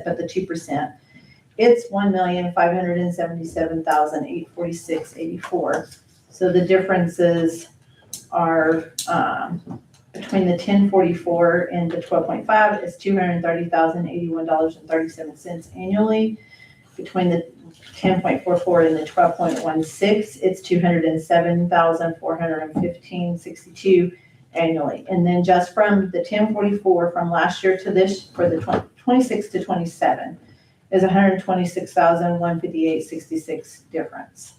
but the 2%, it's $1,577,846.84. So the differences are between the 1044 and the 12.5 is $230,081.37 annually. Between the 10.44 and the 12.16, it's $207,415.62 annually. And then just from the 1044 from last year to this, for the 26 to 27, is $126,158.66 difference.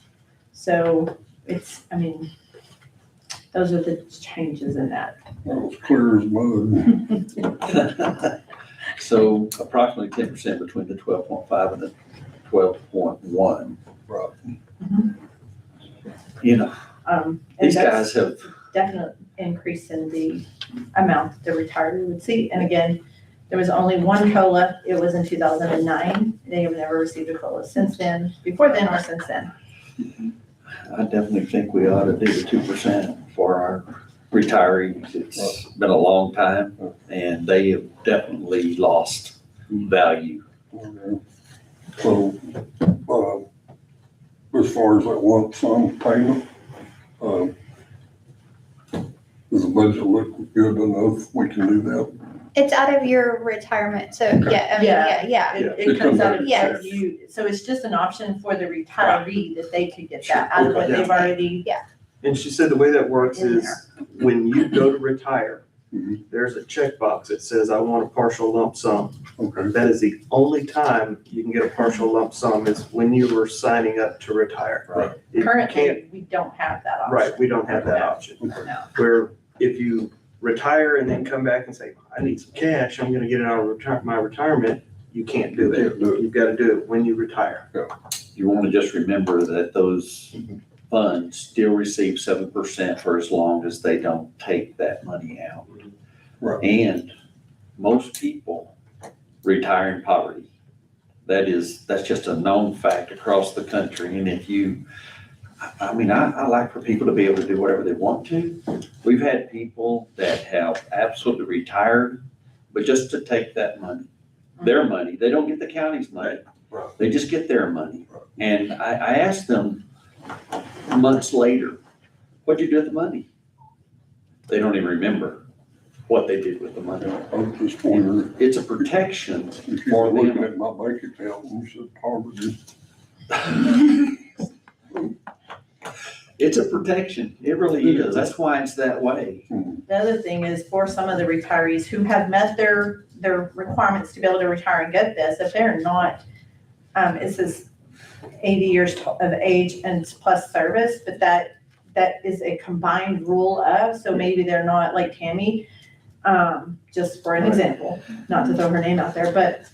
So it's, I mean, those are the changes in that. That was clear as mud. So approximately 10% between the 12.5 and the 12.1. Right. You know, And these that's guys have, definite increase in the amount that the retiree would see. And again, there was only one COLA. It was in 2009. They have never received a COLA since then, before then or since then. I definitely think we ought to do the 2% for our retirees. It's been a long time and they have definitely lost value. Okay. So, as far as that lump sum payment, does the budget look good enough? We can do that? It's out of your retirement, so yeah, I mean, yeah. It comes out of Yes. you, so it's just an option for the retiree that they could get that out of what they've already. And she said the way that works In is when you go to retire, Mhm. there's a checkbox that says, I want a partial lump sum. Okay. That is the only time you can get a partial lump sum is when you were signing up to retire. Right. It can't- Currently, we don't have that option. Right, we don't have that option. No. Where if you retire and then come back and say, I need some cash, I'm gonna get it out of my retirement, you can't do it. Can't do it. You've gotta do it when you retire. You want to just remember that those funds still receive 7% for as long as they don't take that money out. Right. And most people retire in poverty. That's just a known fact across the country. And if you, I mean, I like for people to be able to do whatever they want to. We've had people that have absolutely retired, but just to take that money, their money, they don't get the county's money. Right. They just get their money. And I asked them months later, what'd you do with the money? They don't even remember what they did with the money. I was just wondering, It's a protection if you for were looking them. at my bank account and you said poverty, It's a protection. It really is. That's why it's that way. The other thing is for some of the retirees who have met their requirements to be able to retire and get this, if they're not, it says 80 years of age and plus service, but that is a combined rule of, so maybe they're not like Tammy, just for an example, not to throw her name out there, but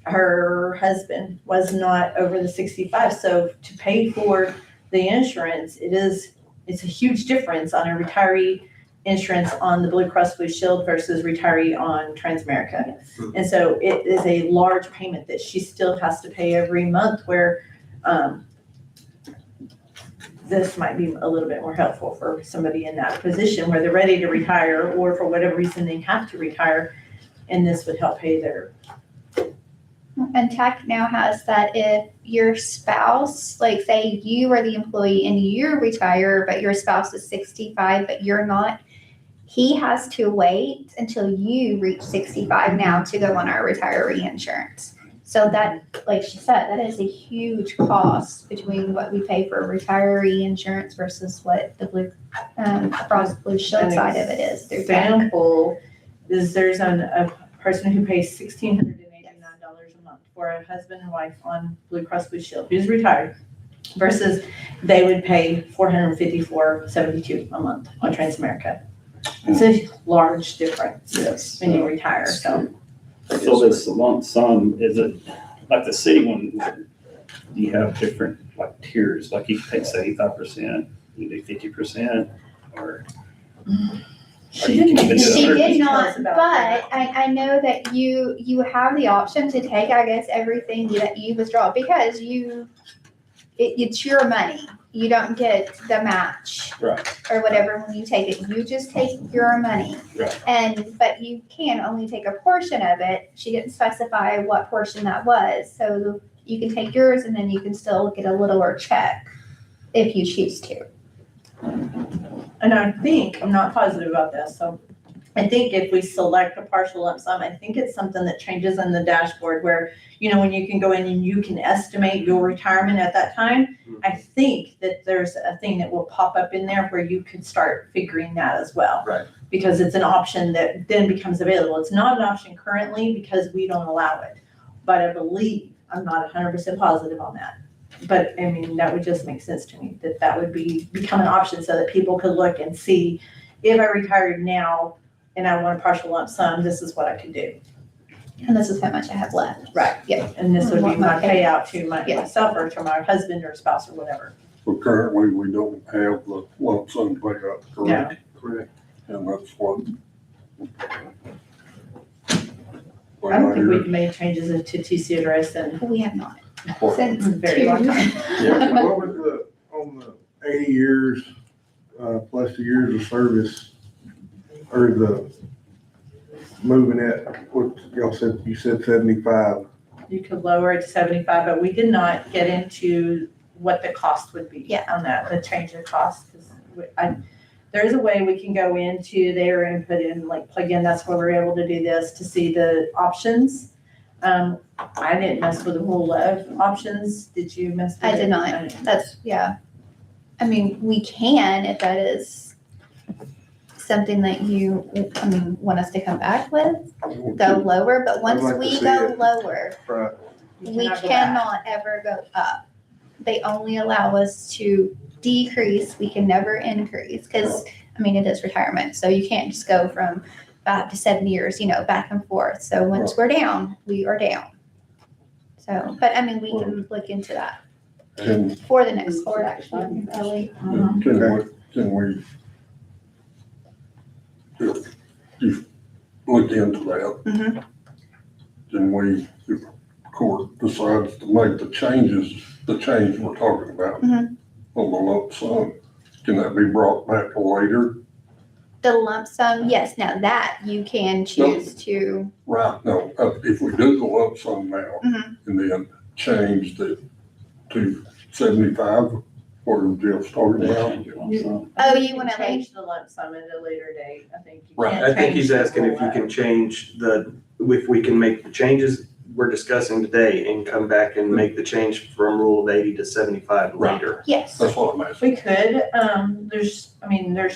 her husband was not over the 65, so to pay for the insurance, it's a huge difference on a retiree insurance on the Blue Cross Blue Shield versus retiree on Transamerica. And so it is a large payment that she still has to pay every month, where this might be a little bit more helpful for somebody in that position where they're ready to retire, or for whatever reason they have to retire, and this would help pay their. And TAC now has that if your spouse, like say you are the employee and you retire, but your spouse is 65, but you're not, he has to wait until you reach 65 now to go on our retiree insurance. So that, like she said, that is a huge cost between what we pay for retiree insurance versus what the Blue Cross Blue Shield side of it is through TAC. Example is there's a person who pays $1,689 a month for a husband and wife on Blue Cross Blue Shield who's retired, versus they would pay $454.72 a month on Transamerica. It's a large difference Yes. when you retire. So So this lump sum, is it like the city one? Do you have different like tiers? Like you can take 75%, you do 50%, or? she didn't. She She Other did details not, about but that. I know that you have the option to take, I guess, everything that you withdraw because it's your money. You don't get the match. Right. Or whatever when you take it. You just take your money. Right. But you can only take a portion of it. She didn't specify what portion that was. So you can take yours and then you can still get a littler check if you choose to. And I think, I'm not positive about this, so I think if we select a partial lump sum, I think it's something that changes in the dashboard where, when you can go in and you can estimate your retirement at that time. I think that there's a thing that will pop up in there where you could start figuring that as well. Right. Because it's an option that then becomes available. It's not an option currently because we don't allow it. But I believe, I'm not 100% positive on that. But I mean, that would just make sense to me, that would become an option so that people could look and see, if I retired now and I want a partial lump sum, this is what I could do. And this is how much I have left. Right. Yeah. And this would be What my my pay- payout to Yeah. myself or to my husband or spouse or whatever. so currently we don't have the lump sum payout, correct? Correct. And that's what. I don't think we've made changes to TC address in We have not. Or- Since a very long time. What was on the 80 years, plus the years of service, or the moving it, what y'all said, you said 75. You could lower it to 75, but we did not get into what the cost would be on that, the change of cost. 'Cause there's a way we can go into there and put in, like, plug in, that's where we're able to do this, to see the options. I didn't mess with the rule of options. Did you mess with it? I did not. That's, yeah. I mean, we can if that is something that you, want us to come back with, go lower, but once like to we see go it. lower, Right. You we cannot go back. cannot ever go up. They only allow us to decrease, we can never increase, because, it is retirement, so you can't just go from 5 to 7 years, back and forth. So once we're down, we are down. So, but we can look into that Can, for the next board, actually, Ellie. can we just look into that? Mhm. Can we, if court decides to make the change we're talking about Mhm. on the lump sum, can that be brought back later? The lump sum, yes, now that you can choose to, Right, no, if we do the lump sum now Mhm. and then change the to 75, what Jeff's talking They about. change it on some. oh, You you wanna like, change the lump sum at a later date, I think. You Right. can't I think he's change the asking if you whole can change if we can make the changes we're discussing today and come back and make the change from rule of 80 to 75 later. yes. That's what I'm asking. We could, there's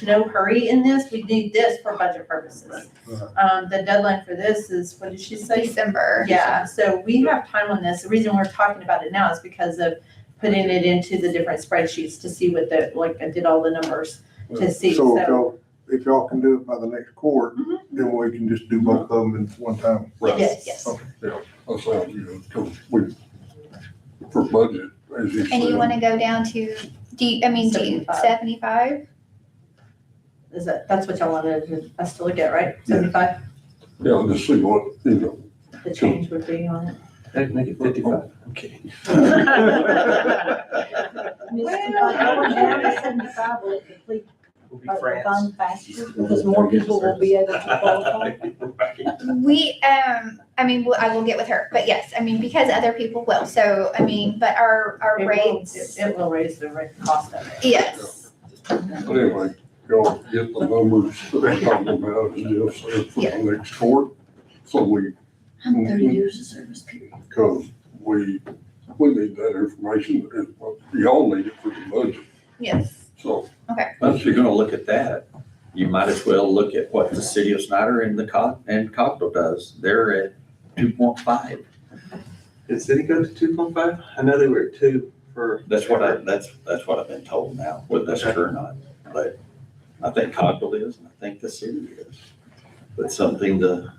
no hurry in this, we need this for budget purposes. The deadline for this is, what did she say? December. Yeah, so we have time on this, the reason we're talking about it now is because of putting it into the different spreadsheets to see what I did all the numbers to see, So if y'all can do it by the next court, Mhm. then we can just do both of them in one time. Right. Yes. Okay. Yeah, that sounds good, because for budget, as you said. And you wanna go down to, do you 75. 75? That's what y'all wanted us to look at, right? 75, Yeah, just see what, the change would be on it. Make it 55. Okay. We'll be friends. Because more people will be able to qualify. We, I will get with her, but yes, because other people will, so, but our It will- rates, It will raise the rate cost of it. yes, Anyway, y'all get the numbers that we're talking about, as Jeff said, for the next court, so we, 30 years of service period. because we need that information, and y'all need it for the budget, yes, so. Well, if you're gonna look at that, you might as well look at what the city of Snyder and Cogdill does. They're at 2.5. Did city go to 2.5? I know they were at 2 for. That's what I've been told now, whether that's true or not. But I think Cogdill is, and I think the city is. But something to,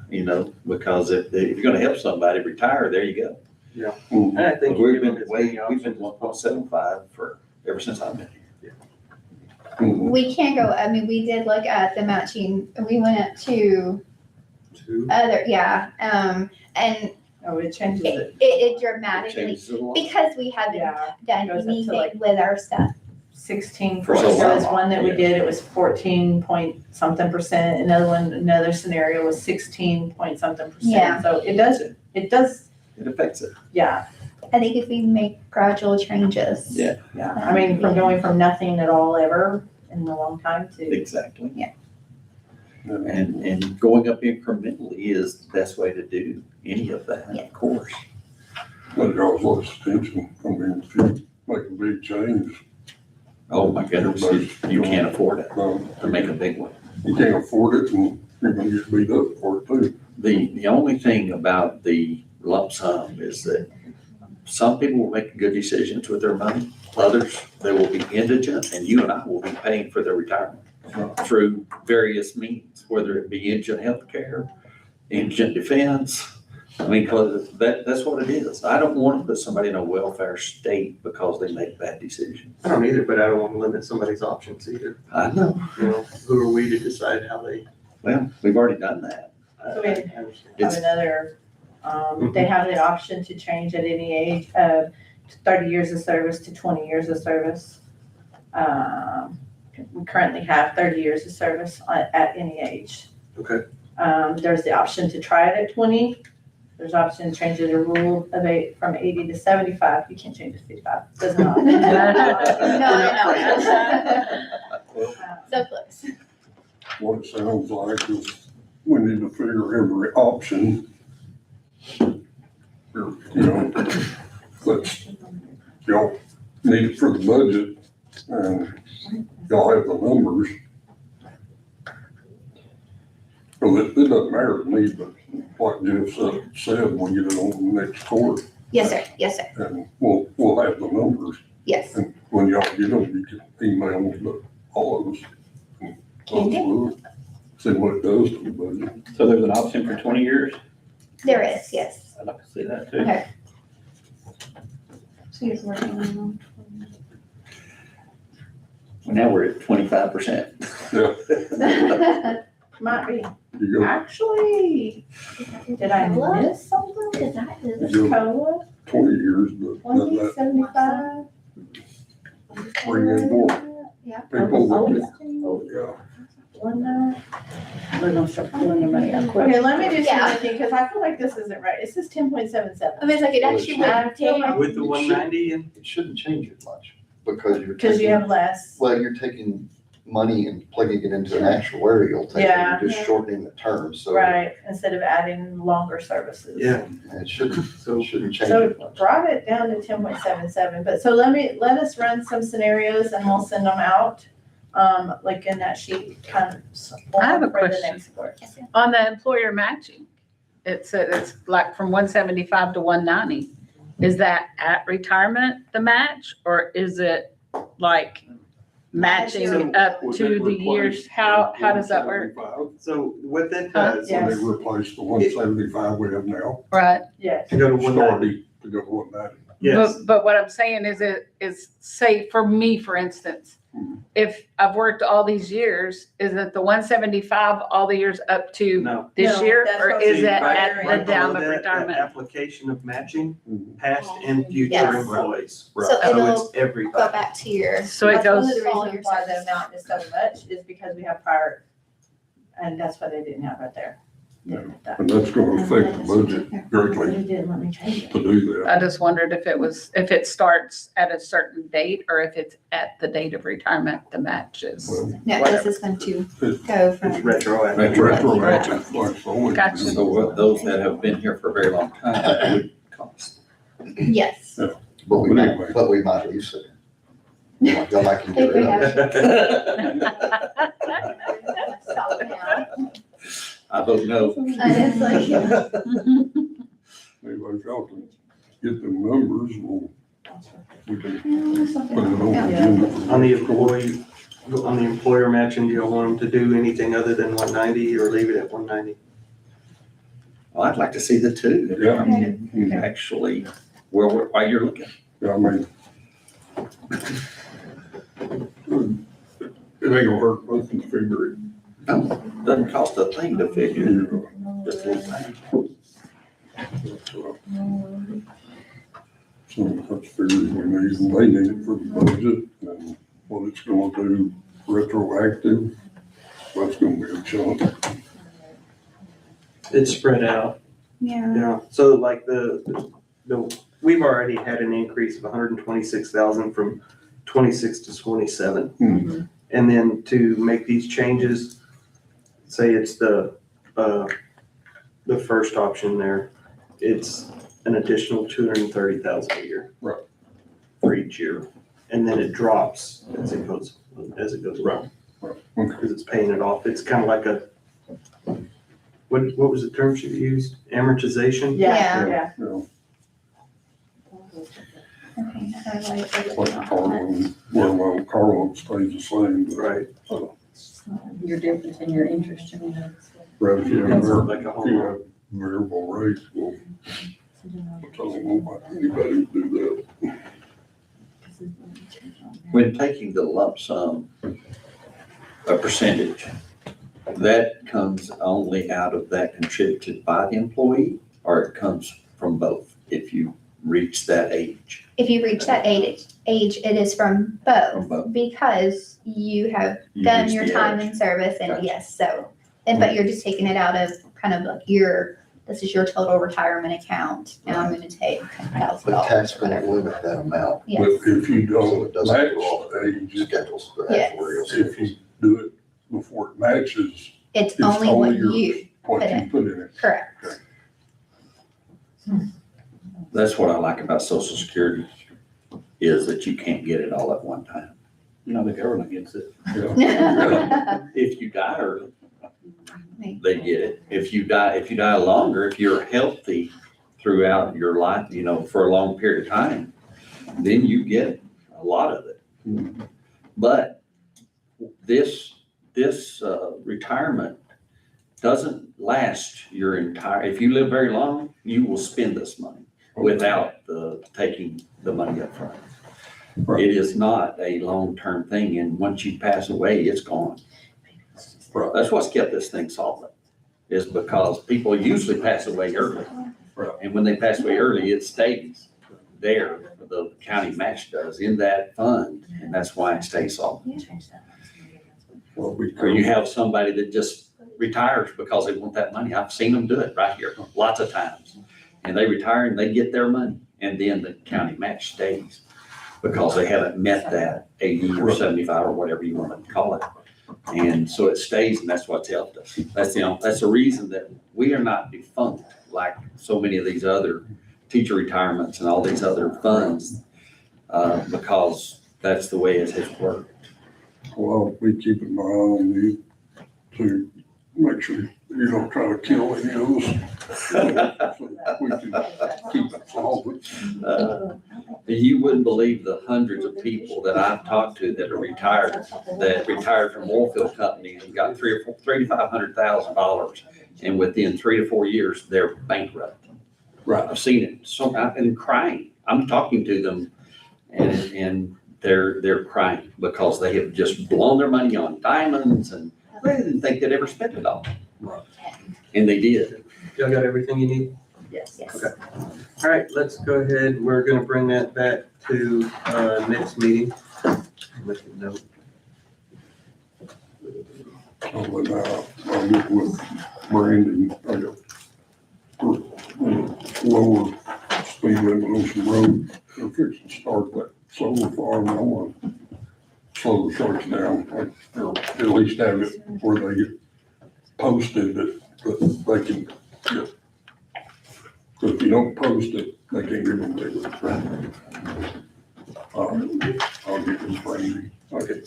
because if you're gonna help somebody retire, there you go. And I think We've given been as many we've been options 1.75 ever since I've been here. we can't go, we did look at the matching, we went up to as 2. and Oh, it changes it. it dramatically, Changes it a lot. because we haven't Yeah, done goes up to, anything like, with our stuff. 16, For there so long. was one that we Yeah. did, it was 14 point something percent, another scenario was 16 point something Yeah. percent. So it does, It affects it. yeah, I think if we make gradual changes. Yeah. from going from nothing at all ever in a long time to, Exactly. Yeah. And going up incrementally is the best way to do any of that, Yeah. of course. That draws less attention, if you make a big change, Oh, my goodness, you can't afford it no, to make a big one. you can't afford it, and you're gonna get beat up for it too. The only thing about the lump sum is that some people will make good decisions with their money. Others, they will be indigent, and you and I will be paying for their retirement through various means, whether it be indigent healthcare, indigent defense. Because that's what it is. I don't want to put somebody in a welfare state because they make bad decisions. I don't either, but I don't want to limit somebody's options either. I know. Who are we to decide how they? Well, we've already done that. So we- I understand. have another, they have the option to change at any age of 30 years of service to 20 years of service. We currently have 30 years of service at any age. Okay. There's the option to try it at 20. There's option to change it a rule of from 80 to 75. You can't change it to 55. Doesn't matter. No. So close. What it sounds like is we need to figure every option. That's, y'all need it for the budget, and y'all have the numbers. Well, it doesn't matter to me, but like Jeff said, we'll get it on the next court, Yes, sir, yes, sir, and we'll have the numbers. yes. And when y'all get them, you can email them to all of us. and Can do. we'll See what it does to the budget. So there's an option for 20 years? There is, yes. I'd like to see that too. Okay. She's working on Well, now we're at 25%. Yeah, them. Might be. You go Actually, did I miss something? Cause that is, you go COLA, 20 years, but doesn't 20, that 75? bring in more Yeah. people? Oh, Yeah. We're gonna start pulling your money out quick. Okay, let me do Yeah. something, because I feel like this isn't right. It says 10.77. I mean, it's like it Well, actually it's- went down. With the 190 and It shouldn't change it much, because you're Because you taking, have less. well, you're taking money and plugging it into an actuarial table. Yeah. You're just shortening the term, so Right, instead of adding longer services. yeah, it shouldn't, so it shouldn't change So it much. brought it down to 10.77, but so let us run some scenarios and we'll send them out. Like in that sheet, kind of. I have a for the question. next board. On the employer matching, it said it's like from 175 to 190. Is that at retirement, the match, or is it like matching So up Would to they the replace years? How does that work? 175? So what that Huh? does, Yeah. Would they replace the 175 we have now? Right. Yes. to go to 190, Starting to go to 190. yes, But what I'm saying is say for me, for instance, if I've worked all these years, is it the 175 all the years up to no. this No, year? that's Or what is we it require at in- the Right down below of that, that retirement? application of matching, Mhm. past and future Yes. employees. So So it'll it's go everybody. back to your. So it That's one of goes, the all reasons your why the service. amount is so much is because we have prior, and that's why they didn't have it there. That- And that's gonna affect the budget But greatly it didn't let me change it. to do that. I just wondered if it starts at a certain date or if it's at the date of retirement, the matches. Well, No, this Whatever. is going to It's go It's from. retroactive. it's retroactive, like it's always Gotcha. been. So what those that have been here for a very long time, that would cost. Yes. But But anyway. we might leave it. Y'all might can get If we rid of it. have. Stop now. I vote no. And it's like, Anyway, if y'all can get the numbers, we can put it on the Yeah. agenda. for On the next quarter. employee, on the employer matching, do you want them to do anything other than 190 or leave it at 190? Well, I'd like to see the two. Yeah. I mean, you actually, while you're looking. Yeah, I mean. It ain't gonna hurt nothing to figure it. Doesn't cost a thing to figure, You just a little thing. So that's figuring we need, and they need it for the budget, and what it's gonna do retroactive, that's gonna be a chunk. It's spread out. yeah. Yeah, so like we've already had an increase of 126,000 from 26 to 27. Hmm. And then to make these changes, say it's the first option there, it's an additional 230,000 a year. Right. For each year, and then it drops as it goes Right. along, Okay. because it's paying it off. It's kind of like what was the term she used? Amortization? Yeah, Yeah. yeah. Okay, highlight it. Like Carlin, well, Carlin stays the same, but Right. Your difference in your interest in it. rather if you It's have, like a if home you loan. have variable rates, well, I don't know about anybody to do that. When taking the lump sum, a percentage, that comes only out of that contributed by the employee, or it comes from both if you reach that age? If you reach that age, it is from From both. both, because you have You done reach your the time age. in service, and Gotcha. yes, so, but you're just taking it out of kind of like this is your total retirement account, and I'm gonna take $10,000. But tax gonna limit that amount, Yes, But if you so don't it doesn't match go off the the age, schedules, the Yes. actuarial if schedules. you do it before it matches, it's it's only what only yours. you, what Put you in. put in it. correct. That's what I like about Social Security, is that you can't get it all at one time. No, the government gets it. Yeah. If you die early, they get it. If you die longer, if you're healthy throughout your life, for a long period of time, then you get a lot of it. But this retirement doesn't last your entire, if you live very long, you will spend this money without taking the money up front. Right. It is not a long-term thing, and once you pass away, it's gone. Right. That's what's kept this thing solvent. is because people usually pass away early. Right. And when they pass away early, it stays there, the county match does, in that fund, and that's why it stays so. Well, we Or you have somebody that just retires because they want that money. I've seen them do it right here, lots of times. And they retire and they get their money, and then the county match stays because they haven't met that 80 or 75 or whatever you want to call it. And so it stays, and that's what's helped us. That's the reason that we are not defunct like so many of these other teacher retirements and all these other funds, because that's the way it has worked. Well, we keep an eye on you to make sure you don't try to kill any of us. So we can keep it solvent. You wouldn't believe the hundreds of people that I've talked to that are retired from oil field companies and got $300,000 to $500,000, and within 3 to 4 years, they're bankrupt. Right. I've seen it. So I've been crying. I'm talking to them, and they're crying because they have just blown their money on diamonds, and they didn't think they'd ever spend it all. Right. And they did. Y'all got everything you need? Yes. Okay. All right, let's go ahead. We're gonna bring that back to, next meeting. Make a note. I'll get with Brandon, I got lower speed limit on some road. They're fixing to start that solar farm. I want to slow the trucks down, or at least have it where they get posted that they can get. Because if you don't post it, they can't get them to it. I'll get with Brandon. Okay.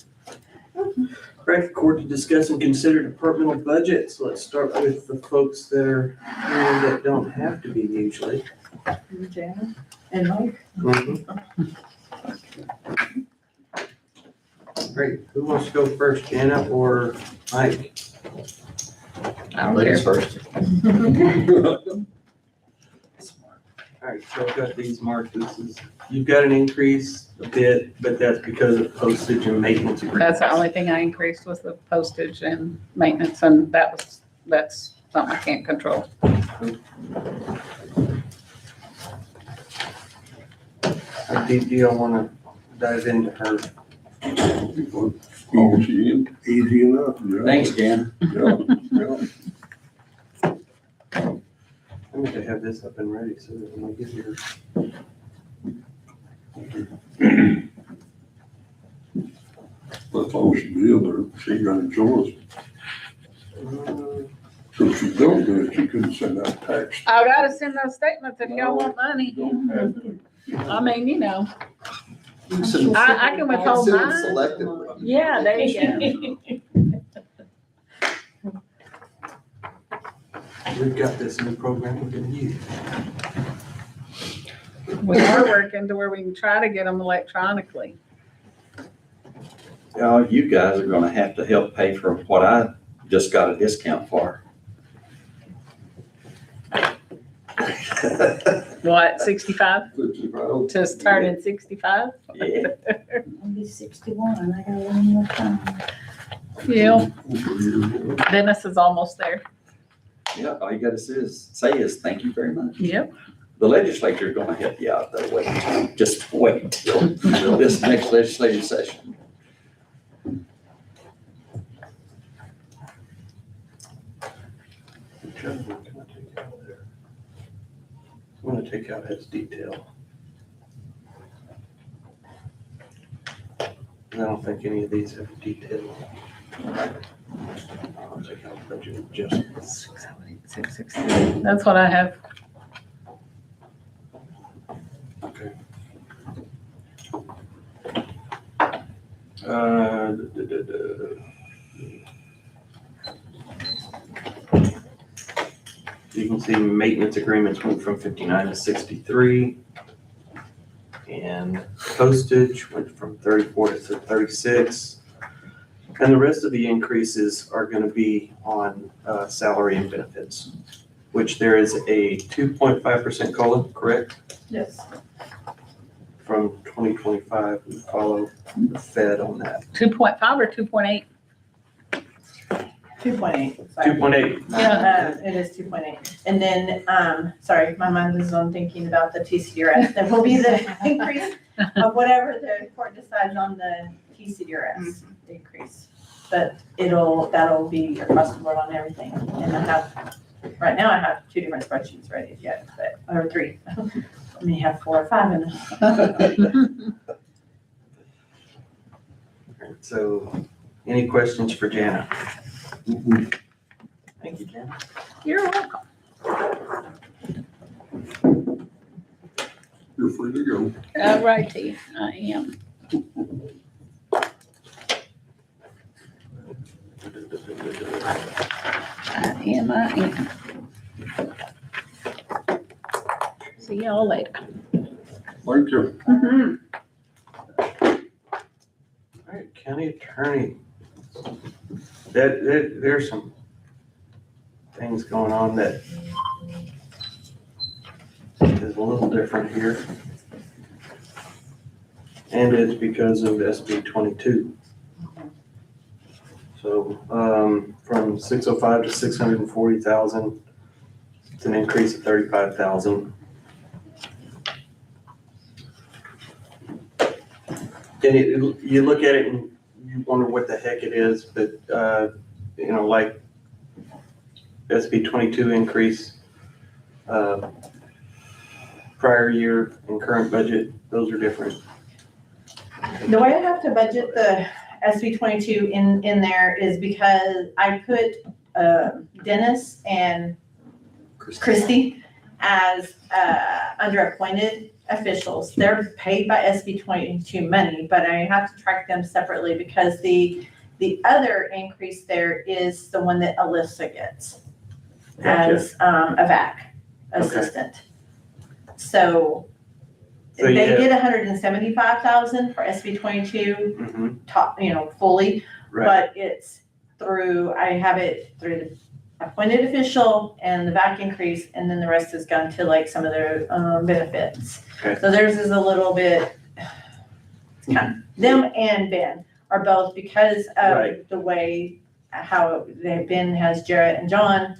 Right, court to discuss and consider departmental budgets. Let's start with the folks that are here that don't have to be usually. Jana and Mike. Great, who wants to go first, Jana or Mike? I don't care. First. All right, so I've got these marked. You've got an increase a bit, but that's because of postage and maintenance agreements. That's the only thing I increased was the postage and maintenance, and that's something I can't control. How deep do y'all want to dive into her? Easy enough. Yeah. Thanks, Jan. Yeah, yeah. I need to have this up and ready so that when I get here. That's all she did there. She got a choice. So if she don't do it, she couldn't send out tax. I gotta send those statements if y'all want money. Don't have to. I mean, you know, You can I can withhold send it mine. selectively. Yeah, there you go. We've got this new program we're gonna use. We are working to where we can try to get them electronically. You guys are gonna have to help pay for what I just got a discount for. What, 65? 55. Just turning 65? Yeah. I'll be 61, I got one more time. Yeah, Dennis is almost there. Yeah, all you gotta say is thank you very much. Yep. The legislature is gonna help you out though. Just wait until this next legislative session. Which other one can I take out of there? I'm gonna take out his detail. I don't think any of these have detail. I'll take out budget adjustments. 668. That's what I have. Okay. You can see maintenance agreements went from 59 to 63. And postage went from 34 to 36. And the rest of the increases are gonna be on salary and benefits, which there is a 2.5% COLA, correct? Yes. From 2025, we follow the Fed on that. 2.5 or 2.8? 2.8. 2.8. It is 2.8. And then, sorry, my mind was on thinking about the TCDRS. There will be the increase of whatever the court decides on the TCDRS increase. But that'll be across the board on everything. And right now I have 2 different spreadsheets ready yet, or 3. I may have 4 or 5 in them. So, any questions for Jana? Thank you, Jana. You're welcome. You're free to go. All righty, I am. I am. See y'all later. Thank you. Mhm. All right, county attorney. There's some things going on that is a little different here. And it's because of SB 22. So, from 605 to 640,000, it's an increase of 35,000. And you look at it and you wonder what the heck it is, but, like SB 22 increase, prior year and current budget, those are different. The way I have to budget the SB 22 in there is because I put Dennis and Christie as under appointed officials. They're paid by SB 22 money, but I have to track them separately because the other increase there is the one that Alyssa gets as a VAC assistant. So So they you get 175,000 for SB 22 Mhm. top, fully, Right, but it's I have it through the appointed official and the VAC increase, and then the rest is gone to like some of their benefits. Okay. So theirs is a little bit, them and Ben are both because of Right. the way how Ben has Jarrett and John.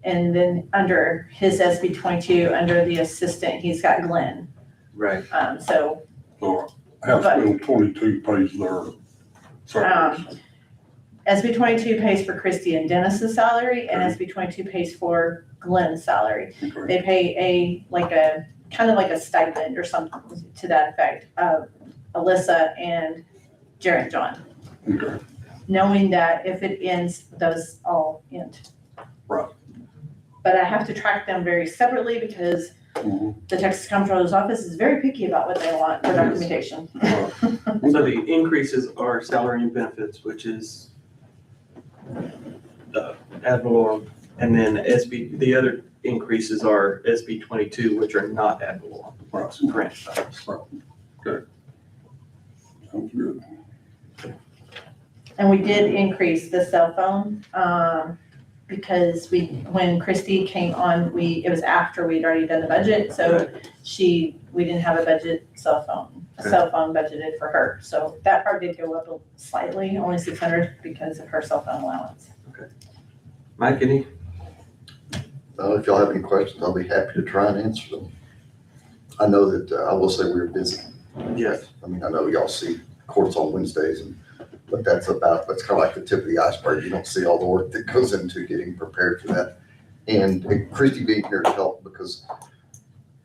And then under his SB 22, under the assistant, he's got Glenn. right. So So House Bill 22 pays their salaries. SB 22 pays for Christie and Dennis's salary, and SB 22 pays for Glenn's salary. Okay. They pay kind of like a stipend or something to that effect of Alyssa and Jarrett and John, Okay. knowing that if it ends, those all end. Right. But I have to track them very separately because Mhm. the Texas Comptroller's Office is very picky about what they want for documentation. So the increases are salary and benefits, which is ad valorem, and then the other increases are SB 22, which are not ad valorem. Right. Correct. Sounds good. And we did increase the cell phone, because when Christie came on, it was after we'd already done the budget, so we didn't have a cell phone budgeted for her. So that part did go up slightly, only 600 because of her cell phone allowance. Mike, any? If y'all have any questions, I'll be happy to try and answer them. I know that, I will say we're busy. Yes. I mean, I know y'all see courts on Wednesdays, but that's kind of like the tip of the iceberg. You don't see all the work that goes into getting prepared for that. And Christy being here to help because,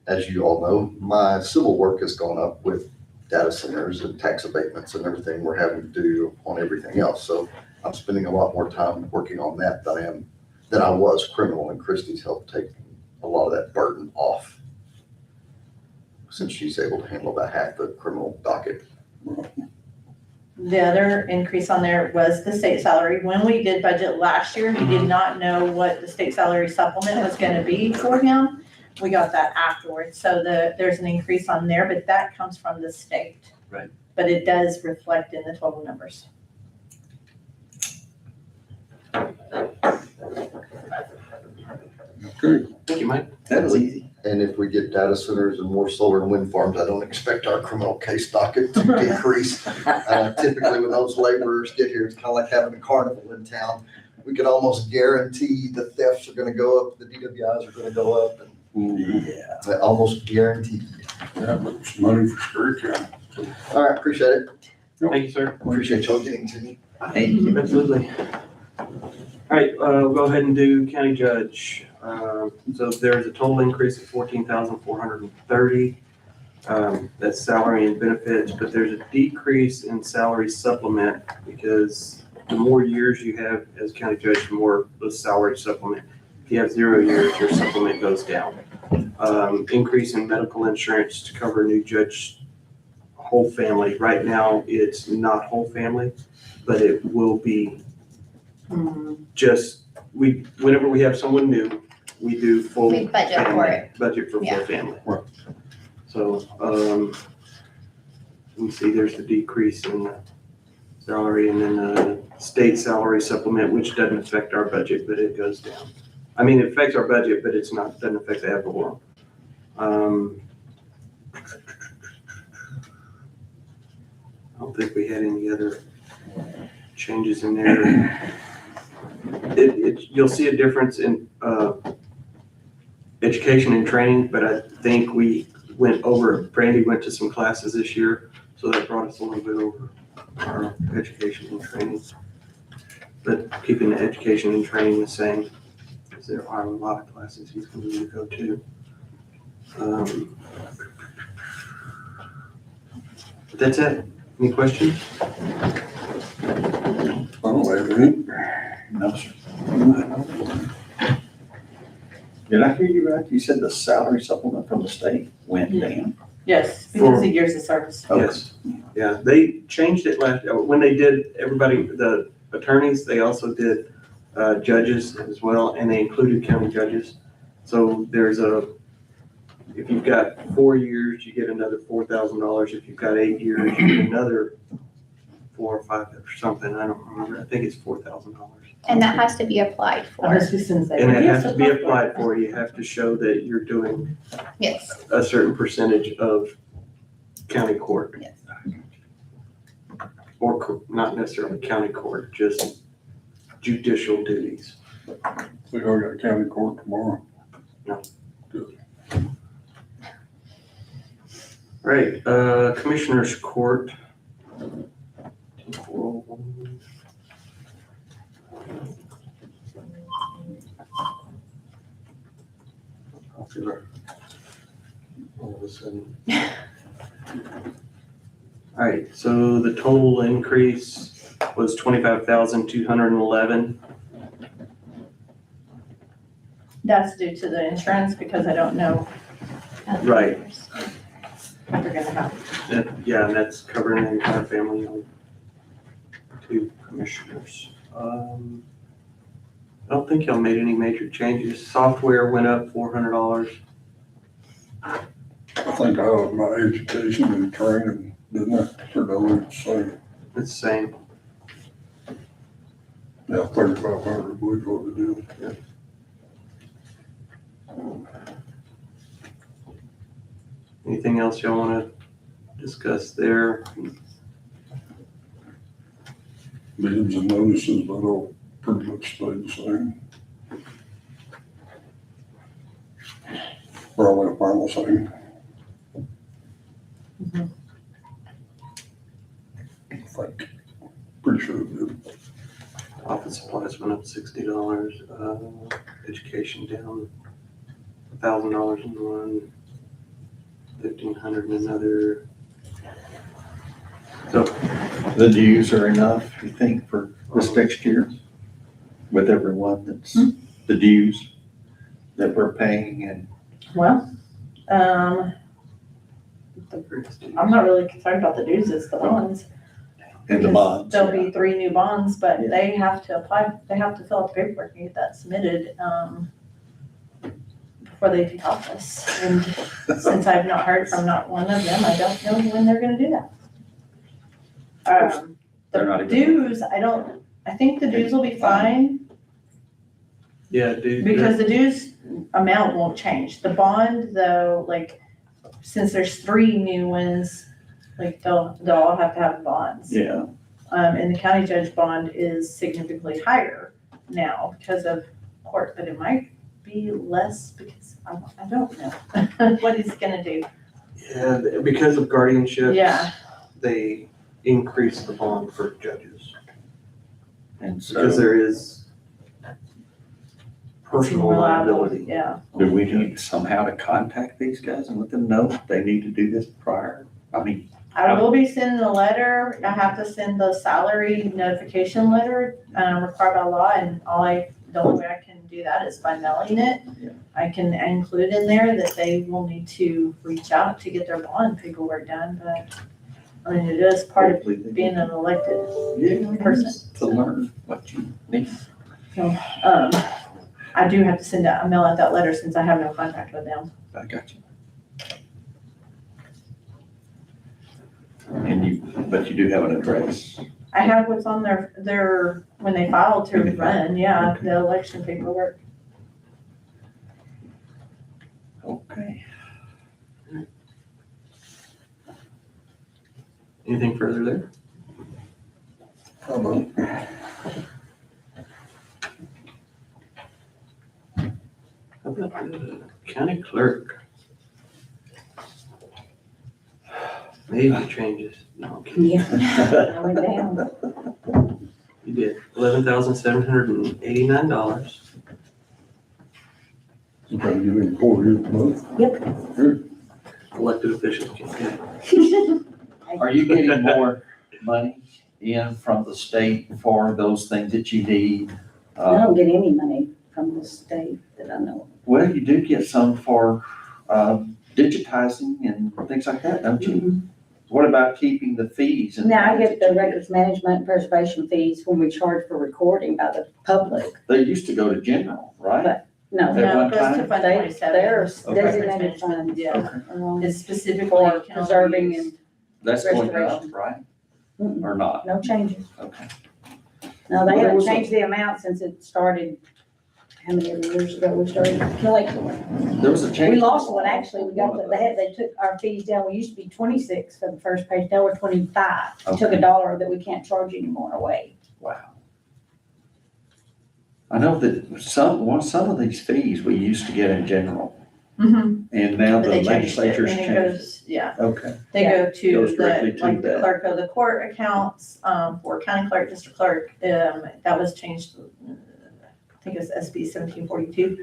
as you all know, my civil work has gone up with data centers and tax abatements and everything we're having to do on everything else. So I'm spending a lot more time working on that than I was criminal, and Christy's helped take a lot of that burden off since she's able to handle about half the criminal docket. The other increase on there was the state salary. When we did budget last year, he did not know what the state salary supplement was gonna be for him. We got that afterwards, so there's an increase on there, but that comes from the state. Right. But it does reflect in the total numbers. Okay. Thank you, Mike. That was easy. And if we get data centers and more solar and wind farms, I don't expect our criminal case docket to decrease. Typically when those laborers get here, it's kind of like having a carnival in town. we can almost guarantee the thefts are gonna go up, the DWIs are gonna go up, and Yeah. I almost guarantee. Yeah, but it's money for Scurry County. All right, appreciate it. Thank you, sir. Appreciate y'all getting to me. Absolutely. All right, we'll go ahead and do county judge. So there's a total increase of 14,430. That's salary and benefits, but there's a decrease in salary supplement because the more years you have as county judge, the more the salary supplement. If you have 0 years, your supplement goes down. Increase in medical insurance to cover new judge whole family. Right now, it's not whole family, but it will be just, whenever we have someone new, we do full. We budget for family, it. Budget for Yeah. full family. Right. So, you see there's the decrease in the salary and then the state salary supplement, which doesn't affect our budget, but it goes down. I mean, it affects our budget, but it's not, doesn't affect the ad valorem. I don't think we had any other changes in there. You'll see a difference in, education and training, but I think we went over, Brandy went to some classes this year, so that brought us a little bit over our education and training. But keeping the education and training the same, because there are a lot of classes he's going to need to go to. But that's it. Any questions? I don't have any. No, sir. Did I hear you right? You said the salary supplement from the state went down? Yes, because of years of service. Yes. Yeah, they changed it when they did, everybody, the attorneys, they also did judges as well, and they included county judges. So there's if you've got 4 years, you get another $4,000. If you've got 8 years, you get another 4 or 5 or something. I don't remember. I think it's $4,000. And that has to be applied for. And And it has to be applied for. You have to show that you're doing Yes, a certain percentage of county court. yes. Or not necessarily county court, just judicial duties. So y'all got county court tomorrow? Right, Commissioners Court. All of a sudden. All right, so the total increase was 25,211. That's due to the insurance because I don't know Right. what they're gonna have. Yeah, and that's covering the entire family of 2 commissioners. I don't think y'all made any major changes. Software went up $400. I think I have my education and training, didn't I? Or no, it's the same. It's the same. Yeah, 3,500, I believe what it is. Anything else y'all want to discuss there? Bids and notices, that'll pretty much stay the same. Probably a final thing. I think, pretty sure it did. Office supplies went up $60. Education down $1,000 in one, $1,500 in another. So The dues are enough, you think, for this next year? With everyone that's, the dues that we're paying and Well, I'm not really concerned about the dues, it's the bonds. the bonds. There'll be 3 new bonds, but they have to apply, they have to fill out the paperwork and get that submitted, before they take office. And since I've not heard from not one of them, I don't know when they're gonna do that. They're not The even- dues, I think the dues will be fine, yeah, dude. because the dues amount won't change. The bond though, like, since there's 3 new ones, like, they'll all have to have bonds. Yeah, And the county judge bond is significantly higher now because of court, but it might be less because I don't know what he's gonna do. Yeah, because of guardianship. Yeah. They increase the bond for judges, And because so, there is personal More liable, liability. Yeah. do we need somehow to contact these guys and let them know they need to do this prior? I mean, I will be sending a letter. I have to send the salary notification letter, required by law, and the only way I can do that is by mailing it. Yeah. I can include in there that they will need to reach out to get their bond paperwork done, but I mean, it is part of hopefully they being an elected Yeah, person. to learn what you need. I do have to mail out that letter since I have no contact with them. I got you. And but you do have an address. I have what's on their, when they filed to run, yeah, the election paperwork. Okay. Anything further there? How about How about the county clerk? Maybe changes. No, I'm kidding. Yeah. I went down. You did $11,789. you gotta give him 4 years a month? Elected officials can get it. Are you getting more money in from the state for those things that you need? I don't get any money from the state that I know Well, you do get some for digitizing and things like that, don't you? What about keeping the fees? of. and Now, I things get that the you records management and preservation fees when we charge for recording by the public. They used to go to general, right? No, At No, one it goes to time? Fund they, 27. they're Okay. designated funds. Yeah. It's specifically. For can only preserving use- and, That's going up, Restoration. right? Mm-mm. Or not? no changes. Okay. No, Well, they there haven't was a- changed the amount since it started, how many years ago we started collecting one. There was a change. We lost one, actually, we got, they took our fees down, we used to be 26 for the first page, now we're 25. We took Okay. $1 that we can't charge anymore away. Wow. I know that some of these fees we used to get in general, Mhm. and now But the they changed it, legislature's and it changed. goes, yeah, Okay, they go to Goes the, directly to like the that. clerk of the court accounts, for county clerk, district clerk, that was changed, I think it's SB 1742.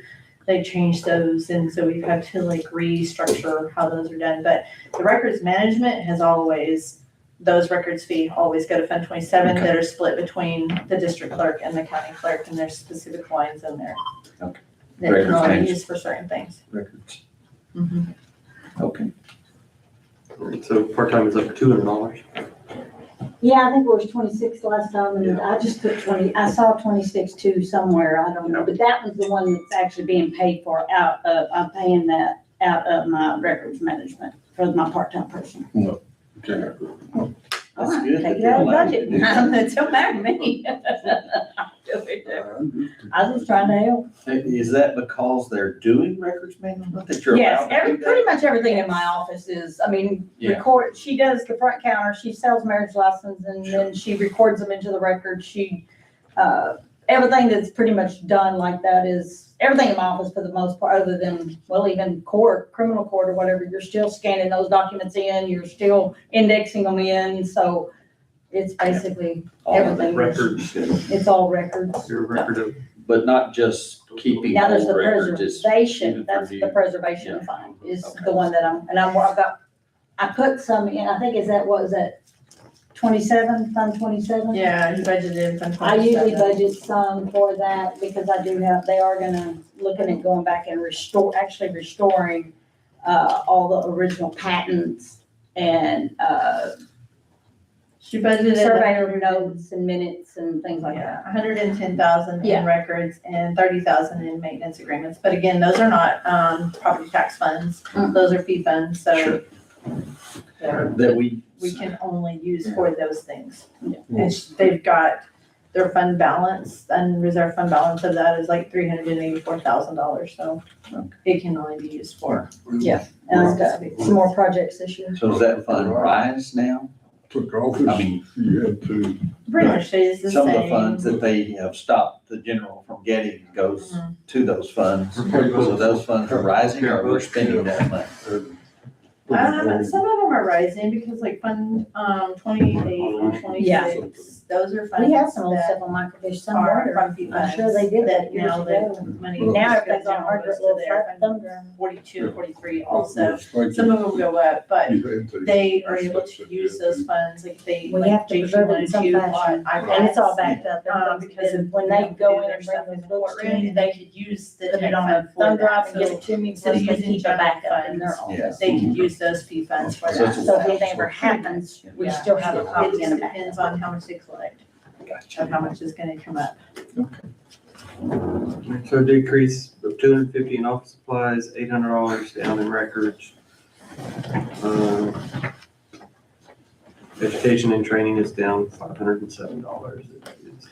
They changed those, and so we've had to like restructure how those are done, but the records management has always, those records fee always go to Fund 27 Okay. that are split between the district clerk and the county clerk, and there's specific lines in there. Okay. That can Records only management. use for certain things. records. Mhm. Okay. Alright, so part-time is up to $200. Yeah, I think it was 26 last time, and I just put 20, I saw 26 too somewhere, I don't know, but that was the one that's actually being paid for out of, I'm paying that out of my records management for my part-time person. Okay. That's All right, good take that it they're out of allowed to budget, do that. it don't matter to me. I was just trying to help. Is that because they're doing records management that you're Yes, allowed to do that? pretty much everything in my office is, I mean, Yeah. record, she does the front counter, she sells marriage license, and then she records them into the record, everything that's pretty much done like that is, everything in my office for the most part, other than, well, even court, criminal court or whatever, you're still scanning those documents in, you're still indexing them in, so it's basically, All of the everything. Records, it's all records. your record of, But not just keeping Now there's the old records, it's preservation, even that's for the you. preservation Yeah. fund, is Okay. the one that I put some in, I think what was that, 27, Fund 27? Yeah, you budgeted Fund 27. I usually budget some for that, because I do have, they are looking at going back and restoring, all the original patents and, She budgeted. surveyor notes and minutes and things like Yeah, that. 110,000 Yeah. in records and 30,000 in maintenance agreements. But again, those are not, property tax funds. Mm. Those are fee funds, so Sure. they're- That we can only use for those things. Yeah. And they've got their fund balance, and reserve fund balance of that is like $384,000, so it can only be used for. And I've got some more projects this year. So does that fund rise now took office, I mean- you had to, Pretty much stays the Some of the same. funds that they have stopped the general from getting goes to those funds. So those funds are rising or we're spending that money. Some of them are rising because like fund, 28 and 26, those are funds We have some old that stuff on microfiche are somewhere. from fee I'm funds. sure they did that You years know, ago. the money. Now just everything's goes on down hard goes little to there. flat thumb drive. 42 and 43 also. also, Some of them go up, but you had to. they are able to use those funds, like they, We like have to JP preserve it in wanted some to fashion. on And it's all iPads. backed up. Because Because if when you they have to go do in their and bring stuff in those the books to courtroom, me, they could use the put it tech on fund a for thumb drive that. and give So it to me, instead plus of they using keep a general backup in their funds, office. they could use those fee funds for So that. it's So if anything ever happens, we Yeah. still have a It copy just in the back. depends on how much they collect, Gotcha. of how much is gonna come up. So decrease of $250 in office supplies, $800 down in records. Um, Education and training is down $507.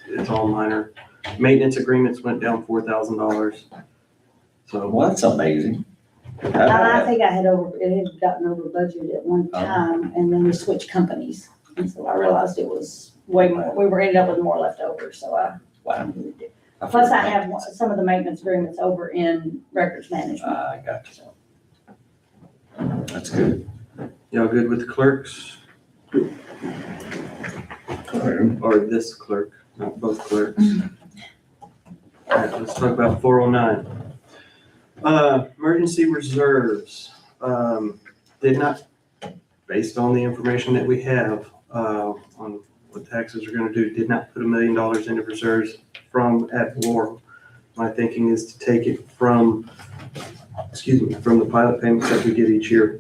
It's all minor. Maintenance agreements went down $4,000. So Well, that's amazing. I think I had it had gotten over budget at one Oh. time, and then we switched companies. And so I realized it was way more, we were ending up with more left over, so Wow. plus I have some of the maintenance agreements over in records management. I got you. That's good. y'all good with the clerks? Or this clerk, not both clerks? All right, let's talk about 409. Emergency reserves, did not, based on the information that we have, on what taxes are gonna do, did not put $1 million into reserves from ad valorem. My thinking is to take it from the pilot payments that we get each year.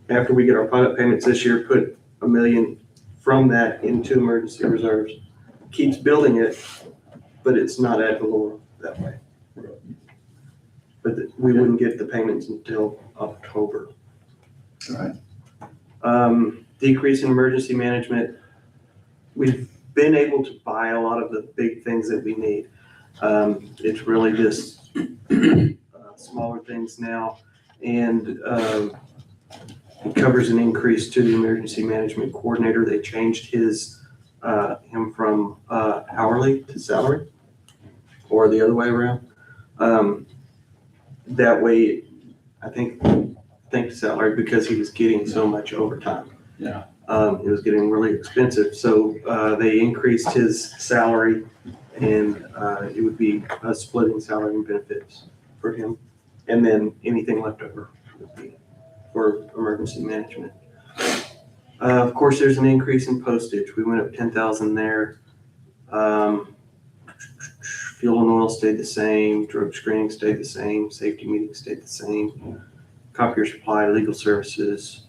After we get our pilot payments this year, put $1 million from that into emergency reserves. Keeps building it, but it's not ad valorem that way. But we wouldn't get the payments until October. Right. Decrease in emergency management. We've been able to buy a lot of the big things that we need. It's really just smaller things now. And it covers an increase to the emergency management coordinator. They changed him from hourly to salary, or the other way around. That way, I think salary, because he was getting so much overtime. Yeah. It was getting really expensive, so they increased his salary, and it would be us splitting salary and benefits for him. And then anything left over would be for emergency management. Of course, there's an increase in postage. We went up 10,000 there. Fuel and oil stayed the same, drug screening stayed the same, safety meetings stayed the same, copier supply, legal services.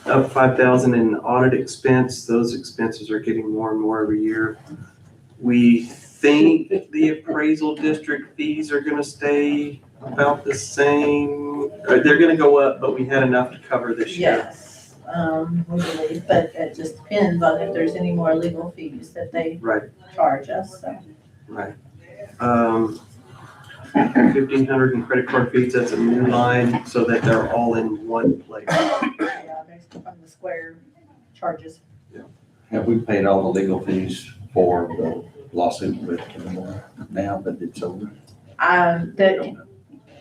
Up 5,000 in audit expense. Those expenses are getting more and more every year. We think the appraisal district fees are gonna stay about the same. They're gonna go up, but we had enough to cover this year. Yes, we believe, but it just depends on if there's any more legal fees that they Right. charge us, so. Right. 1,500 in credit card fees, that's a new line, so that they're all in one place. Yeah, based on the square charges. Have we paid all the legal fees for the lawsuit with now that it's over?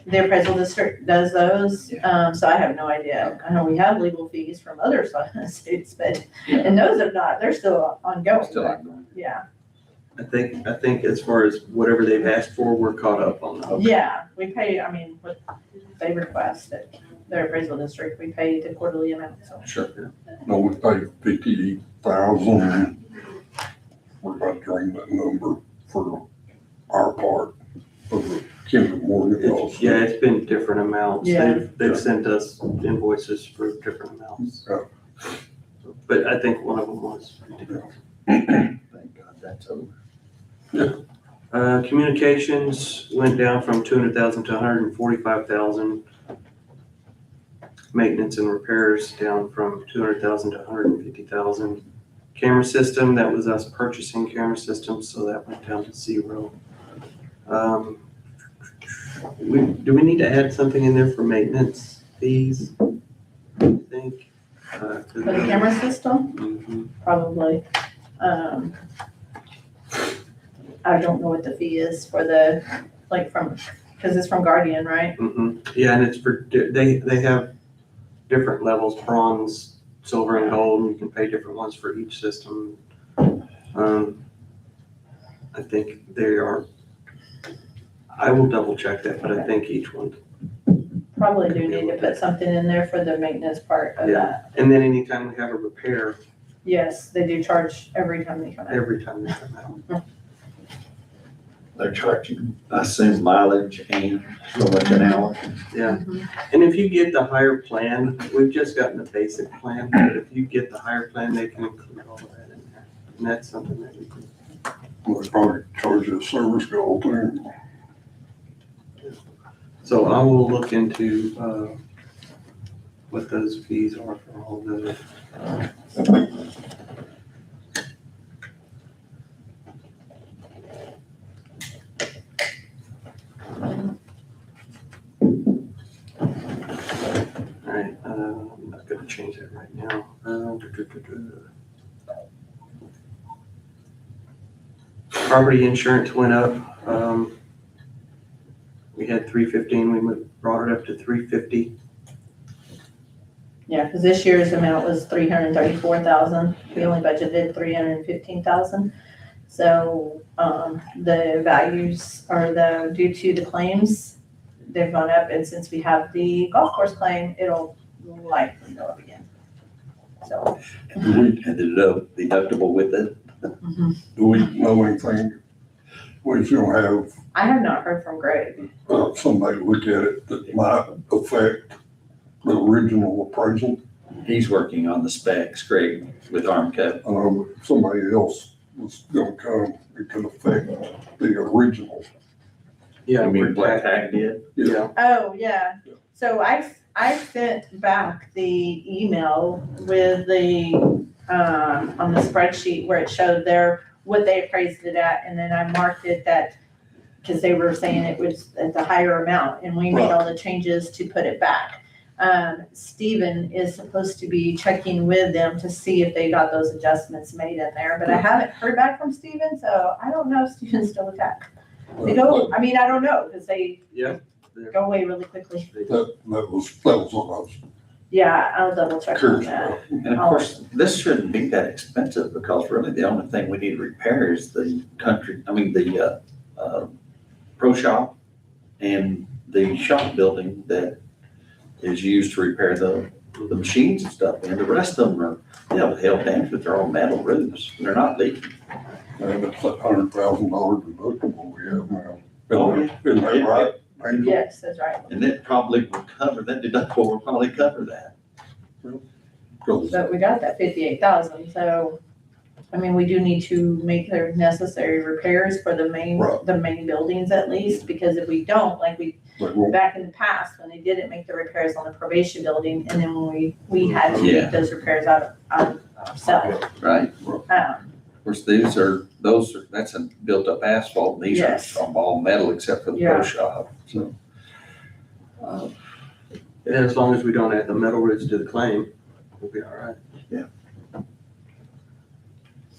The appraisal district does those, so I have no idea. I know we have legal fees from other suits, but, and those are not, they're still ongoing. Still ongoing. Yeah, I think as far as whatever they've asked for, we're caught up on that. yeah, we pay, I mean, what they request at their appraisal district, we pay the quarterly amount, so. Sure. No, we paid 58,000. We're about to ring that number for our part of the Kinder Morgan lawsuit. Yeah, it's been different amounts. Yeah. They've sent us invoices for different amounts. Yeah. But I think one of them was 50,000. Thank God that's over. Communications went down from 200,000 to 145,000. Maintenance and repairs down from 200,000 to 150,000. Camera system, that was us purchasing camera systems, so that went down to 0. Do we need to add something in there for maintenance fees? I think. For the camera system, Mhm. probably. I don't know what the fee is for the, like because it's from Guardian, right? Yeah, and it's for, they have different levels, bronze, silver and gold, and you can pay different ones for each system. I think they are, I will double check that, but I think each one. Probably do need to put something in there for the maintenance part of Yeah. that. And then anytime we have a repair, Yes, they do charge every time they come out. every time they come out. They're charging, I assume, mileage and so much an hour. Yeah, and if you get the higher plan, we've just gotten the basic plan, but if you get the higher plan, they can include all of that in there. And that's something that we can. They probably charge a service bill too. So I will look into, what those fees are for all those. All right, I'm not gonna change that right now. Property insurance went up. We had 315, we brought it up to 350. Yeah, because this year's amount was 334,000. We only budgeted 315,000. So, the values are due to the claims, they've gone up, and since we have the golf course claim, it'll likely go up again. So. And the deductible with it. Do we know anything? We still have, I have not heard from Greg. somebody look at it that might affect the original appraisal. He's working on the specs, Greg, with Armco. Somebody else was gonna come, it could affect the original. Yeah, I mean, we're what tax- Tag did. yeah. Oh, yeah. So I sent back the email with the, on the spreadsheet where it showed what they appraised it at, and then I marked it that, because they were saying it was at the higher amount, and we made all the changes to put it back. Stephen is supposed to be checking with them to see if they got those adjustments made in there, but I haven't heard back from Stephen, so I don't know if Stephen's still attacked. They go, I mean, I don't know, because they Yeah. go away really quickly. That was what I was Yeah, I'll double check on curious that. about. And of course, this shouldn't be that expensive because really the only thing we need to repair is the pro shop and the shop building that is used to repair the machines and stuff. And the rest of them are, hail damage, but they're all metal roofs. They're not leaking. And it's that $100,000 deductible we have now. Oh, yeah. Isn't that right? Angel? Yes, that's right. And that probably will cover, that deductible will probably cover that. 'Cause But we got that 58,000, so, I mean, we do need to make the necessary repairs for the main Right. buildings at least, because if we don't, like they won't, back in the past, when they didn't make the repairs on the probation building, and then when we had to Yeah. make those repairs out of ourselves. Right? Of course, that's a built up asphalt. And these are Yes. from all metal except for the Yeah. pro shop, so. And as long as we don't add the metal roofs to the claim, we'll be all right. Yeah.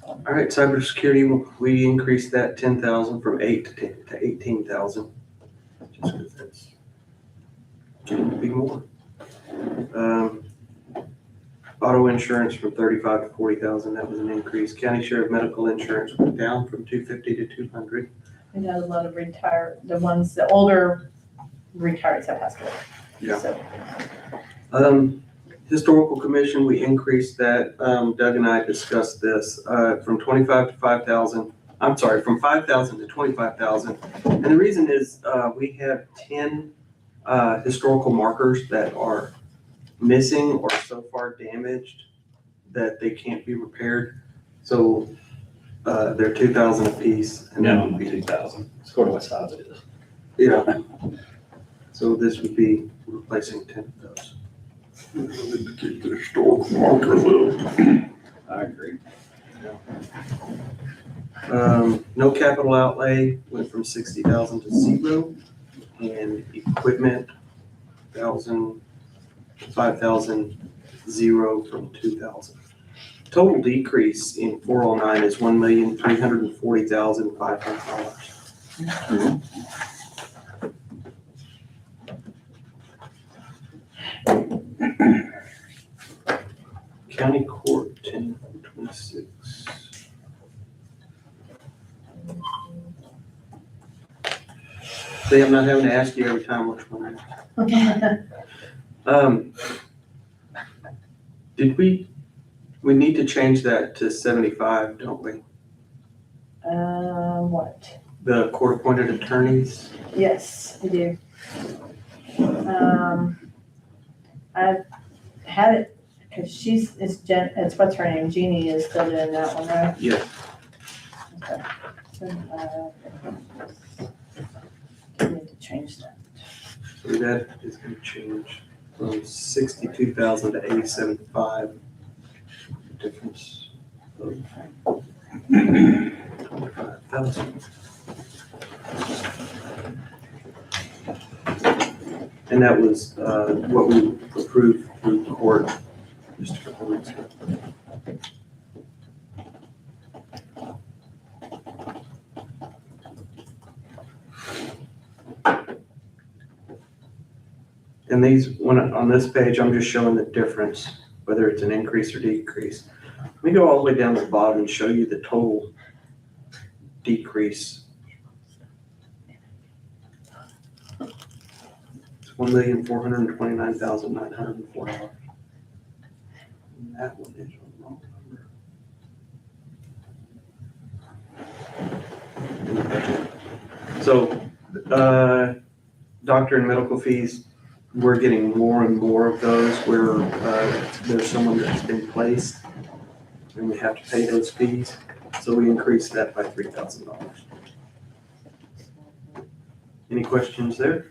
All right, cybersecurity, we increased that 10,000 from 8 to 18,000. Just because that's getting to be more. Auto insurance from 35 to 40,000, that was an increase. County sheriff medical insurance went down from 250 to 200. We had a lot of the older retirees have passed away. Yeah. So, Historical commission, we increased that, Doug and I discussed this, from 25 to 5,000, I'm sorry, from 5,000 to 25,000. And the reason is, we have 10, historical markers that are missing or so far damaged that they can't be repaired. So, they're 2,000 apiece. And that Minimum would be, 2,000. Sort of what size it is. yeah. So this would be replacing 10 of those. we need to keep the historical markers up. I agree. No capital outlay, went from 60,000 to 0, and equipment, 5,000 zero from 2,000. Total decrease in 409 is $1,340,500. County Court, 10/26. See, I'm not having to ask you every time which one. Did we need to change that to 75, don't we? What? The court-appointed attorneys? Yes, I do. I've had it, because it's what's her name, Jeannie is still doing that one, right? Yeah. Okay. I need to change that. So that is gonna change from 62,000 to 87,500. Difference of 25,000. And that was what we approved through court just a couple weeks ago. And these, on this page, I'm just showing the difference, whether it's an increase or decrease. Let me go all the way down to the bottom and show you the total decrease. It's $1,429,904. And that one is the wrong number. So, doctor and medical fees, we're getting more and more of those where there's someone that's been placed and we have to pay those fees. So we increased that by $3,000. Any questions there?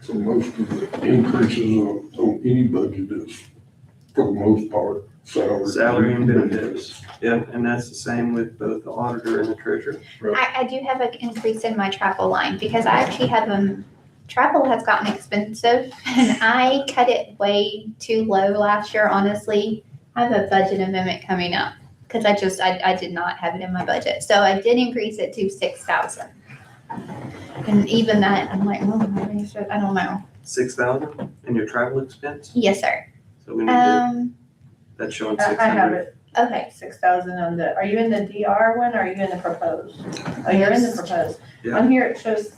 So most of the increases on any budget is, for the most part, salary. Salary and benefits. Yeah, and that's the same with both the auditor and the treasurer. I do have an increase in my travel line because I actually have travel has gotten expensive and I cut it way too low last year, honestly. I have a budget amendment coming up because I did not have it in my budget. So I did increase it to 6,000. And even that, I'm like, oh, I don't know. 6,000 in your travel expense? Yes, sir. So we need to, that's showing I 600. have it, Okay. 6,000 on the, are you in the DR one or are you in the proposed? Oh, you're in the proposed. Yeah. On here it shows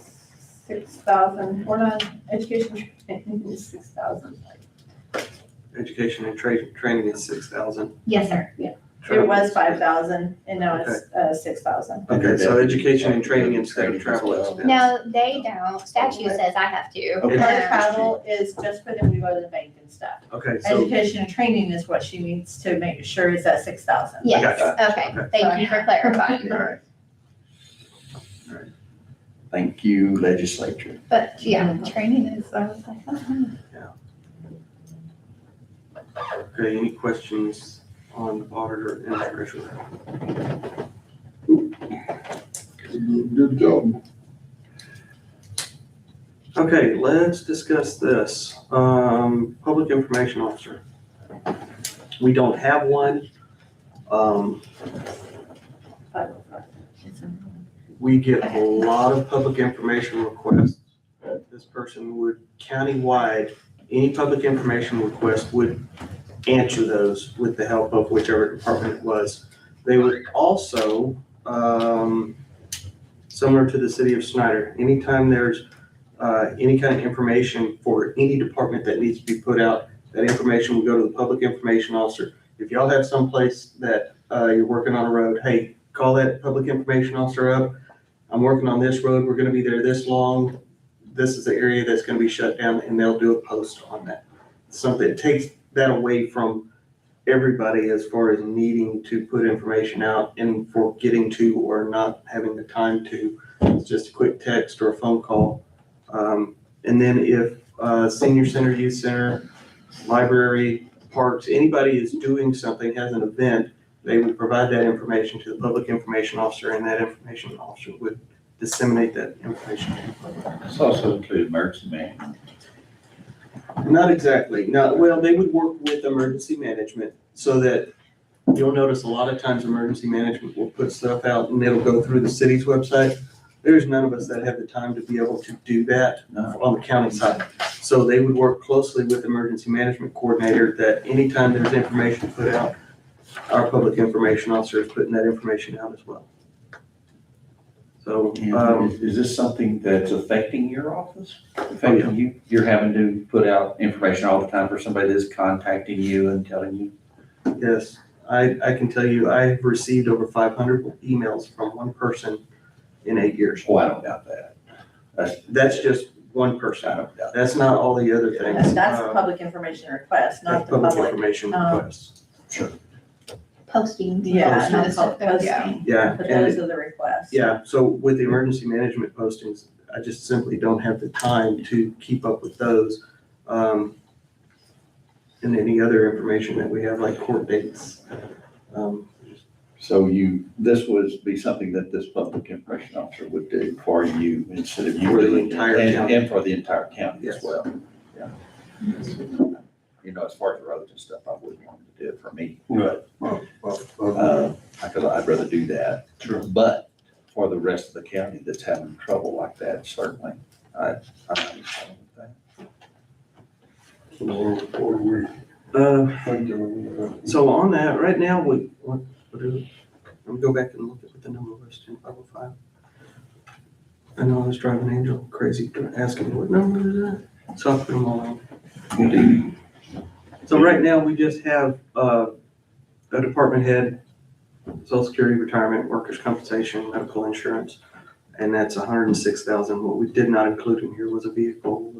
6,000, we're not, education training is 6,000. Education and training is 6,000. Yes, sir. It was 5,000 and now it's 6,000. Okay, so education and training instead of travel expense. No, they don't. Statute says I have to. Okay. Her travel is just for them to go to the bank and stuff. Okay, so, Education and training is what she needs to make sure is at 6,000. Yes, gotcha. okay. Okay. Thank you for clarifying. all right. Thank you, legislature. But yeah, training is, I was like, oh. Okay, any questions on auditor and treasurer? Good job. Okay, let's discuss this. Public information officer. We don't have one. We get a lot of public information requests. This person would, countywide, any public information request would answer those with the help of whichever department it was. They would also, similar to the city of Snyder, anytime there's any kind of information for any department that needs to be put out, that information will go to the public information officer. If y'all have someplace that you're working on a road, hey, call that public information officer up. I'm working on this road, we're gonna be there this long. This is the area that's gonna be shut down, and they'll do a post on that. Something that takes that away from everybody as far as needing to put information out and for getting to or not having the time to. It's just a quick text or a phone call. And then if senior center, youth center, library, parks, anybody is doing something, has an event, They would provide that information to the public information officer, and that information officer would disseminate that information to the public. It's also include emergency management. Not exactly. No, well, they would work with emergency management so that you'll notice a lot of times emergency management will put stuff out and it'll go through the city's website. There's none of us that have the time to be able to do that on the county side. So they would work closely with the emergency management coordinator that anytime there's information put out, our public information officer is putting that information out as well. So, Is this something that's affecting your office? Affecting you? You're having to put out information all the time for somebody that's contacting you and telling you? yes, I can tell you, I've received over 500 emails from one person in 8 years. Oh, I don't doubt that. That's just one I person. don't doubt that. That's not all the other things. That's the public information request, not That's the public. information requests. Posting. Yeah, not Just public those, yeah. posting, Yeah, but and those are the requests. yeah, so with the emergency management postings, I just simply don't have the time to keep up with those. And any other information that we have, like court dates. So this would be something that this public information officer would do for you instead of you For the doing it, entire county. and for the entire county as Yes. well. Yeah. You know, as far as the roads and stuff, I wouldn't want him to do it for me. Right. Because I'd rather do that. Sure. But for the rest of the county that's having trouble like that, certainly, I'm not problem with that. So what are we thinking of? So on that, right now, what is it? Let me go back and look at what the number was in 505. I know I was driving Angel crazy asking me what number is that? So I'll put them all out. So right now, we just have a department head, social security, retirement, workers' compensation, medical insurance, and that's 106,000. What we did not include in here was a vehicle,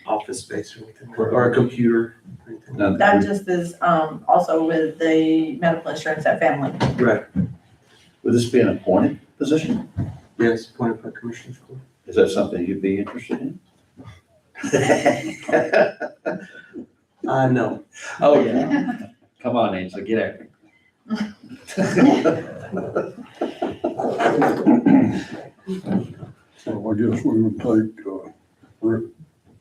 office space or anything, or a computer. or anything. Now, That just is, also with the medical insurance at family. Right, would this be an appointed position? yes, appointed by Commissioner's Court. Is that something you'd be interested in? No. Oh, yeah. Come on, Angela, get after So I guess we would take,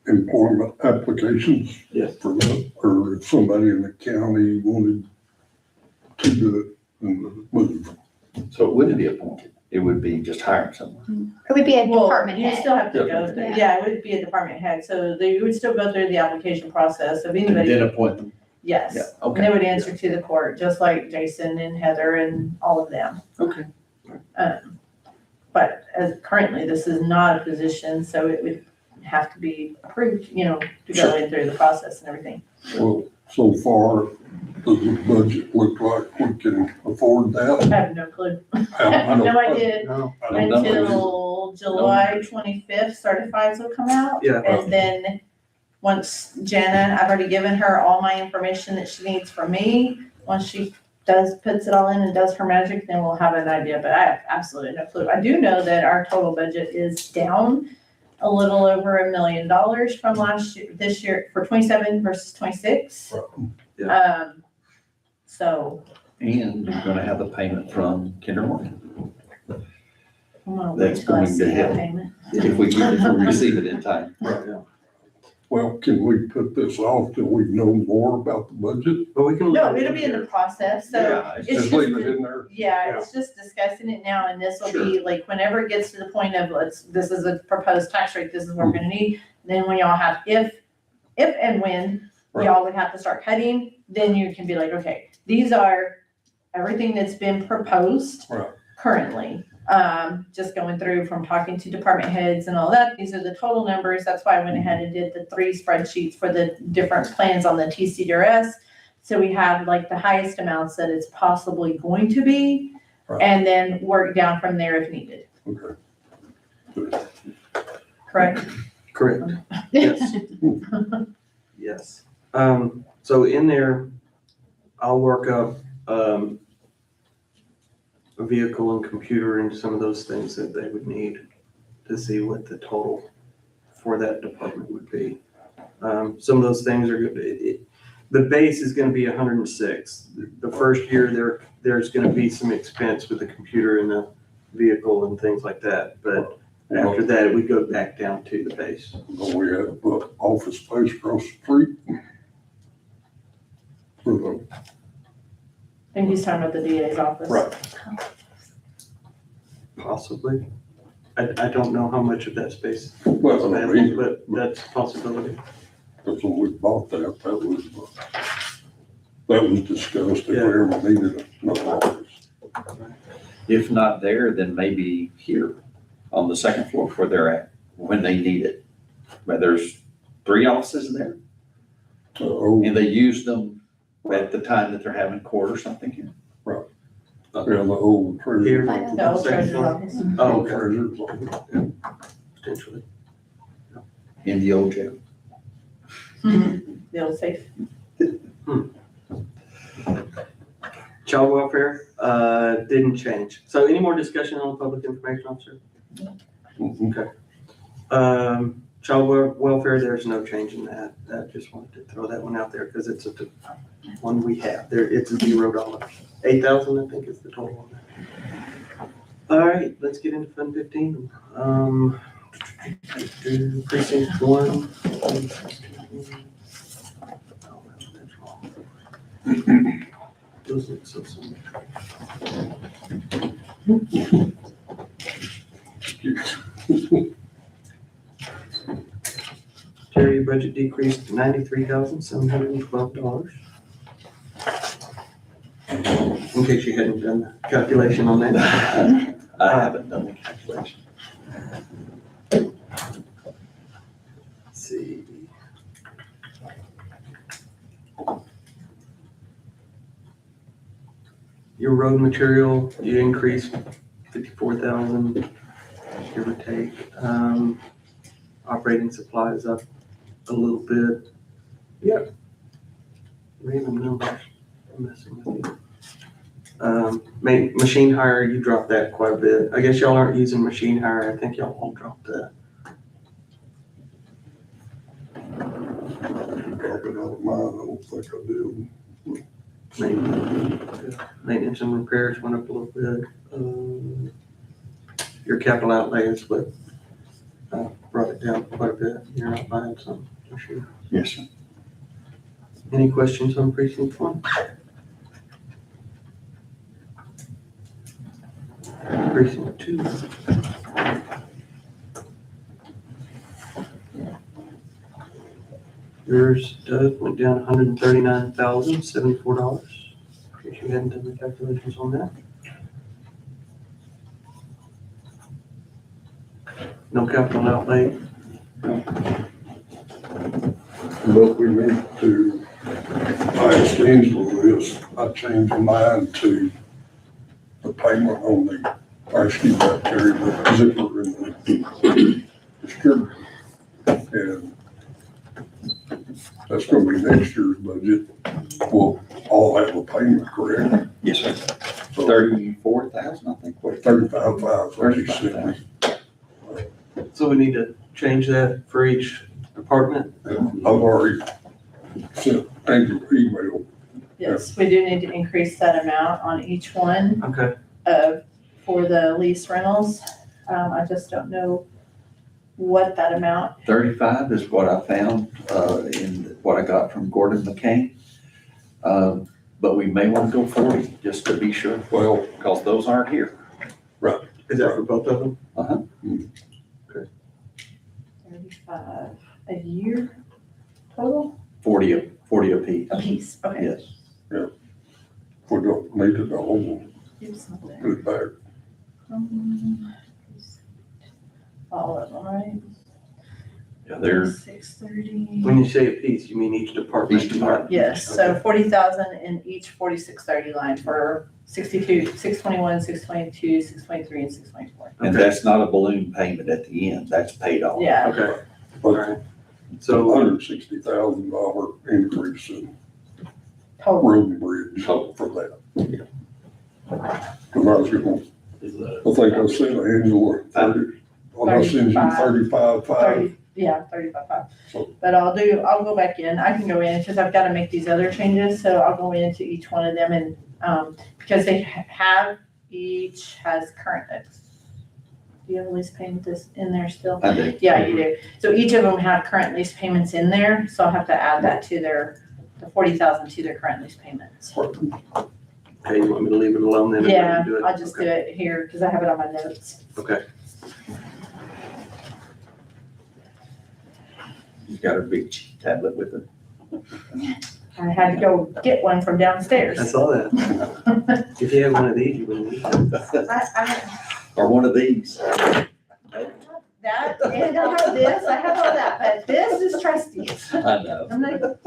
employment applications. Yes. For that, or if somebody in the county wanted to do it and move. So it wouldn't be appointed, it would be just hiring someone. It would be a Well, department you head. still have to go, Department through- head. yeah, it would be a department head, so you would still go through the application process of And anybody, then appoint them. yes. Yeah, And okay. they would answer to the court, just like Jason and Heather and all of them. Okay. But as currently, this is not a position, so it would have to be approved, to go in through the process and everything. Well, so far, does the budget look like we can afford I that? have no clue. I I have no don't- idea No, I don't know. until July 25th, certifieds will come out. Yeah. And then, once Jana, I've already given her all my information that she needs from me. Once she puts it all in and does her magic, then we'll have an idea, but I have absolutely no clue. I do know that our total budget is down a little over $1 million from this year, for 27 versus 26. So, And you're gonna have the payment from Kinder Morgan, I'm gonna wait That's till I going to see that help. payment. if we receive it in time. Well, can we put this off till we know more about the budget? but we can. No, it'll be in the process, so Yeah, it's Just just, leave it in there? yeah, it's just discussing it now, and this will be like, whenever it gets to the point of, this is a proposed tax rate, this is what we're gonna need, then when y'all have, if and when y'all would have to start cutting, then you can be like, okay, these are everything that's been proposed Right. currently. Just going through from talking to department heads and all that, these are the total numbers, that's why I went ahead and did the 3 spreadsheets for the different plans on the TCDRS. So we have like the highest amounts that it's possibly going to be, Right. and then work down from there if needed, Okay. correct? Correct. Yes. Yes. So in there, I'll work up, a vehicle and computer and some of those things that they would need to see what the total for that department would be. Some of those things are good. The base is gonna be 106. The first year, there's gonna be some expense with the computer and the vehicle and things like that, but after that, we go back down to the base. Then we have the office space across the street. For the, I think he's talking about the DA's office. Right. Possibly. I don't know how much of that space is well, I available, mean, but that's a possibility. that's when we bought that, that was discussed if we ever needed another office. If not there, then maybe here on the second floor where they're at, when they need it. But there's 3 offices there Oh, and they use them at the time that they're having court or something here. yeah, the old treasure. Here. The old treasurer's office. Oh, okay, Treasurer's office. potentially. In the old jail. The old safe. Child welfare, didn't change. So any more discussion on the public information officer? Okay. Child welfare, there's no change in that. I just wanted to throw that one out there because it's the one we have. There, it's $0. 8,000, I think is the total on that. All right, let's get into Fund 15. Precinct 1. Those look so similar. Terry, your budget decreased to $93,712. In case you hadn't done the calculation on that. I haven't done the calculation. Let's see. Your road material, you increased 54,000, give or take. Operating supplies up a little bit. Yep. Random numbers, I'm messing with you. Machine hire, you dropped that quite a bit. I guess y'all aren't using machine hire. I think y'all all dropped that. Drop it out of mine, I don't think I did. Maintenance and repairs went up a little bit. Your capital outlay is what brought it down quite a bit. You're not buying some, for sure. Yes, sir. Any questions on precinct 1? Precinct 2. Yours, Doug, went down $139,074. In case you hadn't done the calculations on that. No capital outlay. But we need to, I asked Angela this, I changed mine to the payment on the, I asked you about Terry, the zipper and the Scurry. And that's gonna be next year's budget. We'll all have a payment, correct? Yes, sir. So 34,000, I think. What? 35,500, what you said. So we need to change that for each department. I've already sent Angela email. Yes, we do need to increase that amount on each one Okay. for the lease rentals. I just don't know what that amount. 35 is what I found in what I got from Gordon McCain. But we may want to go 40 just to be sure, Well, because those aren't here. Is that for both of them? 35 a year total? 40 apiece. A piece, okay. Yes. we don't need it all, Here's something. put it back. All of them, right? Yeah, they're 630. When you say a piece, you mean each department? Each department. Yes, so 40,000 in each 4630 line for 62, 621, 622, 623, and 624. and that's not a balloon payment at the end. That's paid off. Yeah, Okay, all right. So So, $160,000 increase in total. road and bridge for that. Cause I was gonna, Is that? I think I sent Angela 30, I sent you 35,500. Yeah, 35.5. So- But I'll go back in. I can go in because I've got to make these other changes. So I'll go into each one of them and, because they have, each has current. Do you have a lease payment this in there still? I do. Yeah, you do. So each of them have current lease payments in there. So I'll have to add that to the 40,000 to their current lease payments. Okay, you want me to leave it alone then? and let Yeah, you do it? I'll just do it here because I have it on my notes. Okay. You got a big cheat tablet with it. I had to go get one from downstairs. I saw that. If you had one of these, you wouldn't need it. Or one of these. That, and I have this, I have all that, but this is trusty. I know, I'm like, I had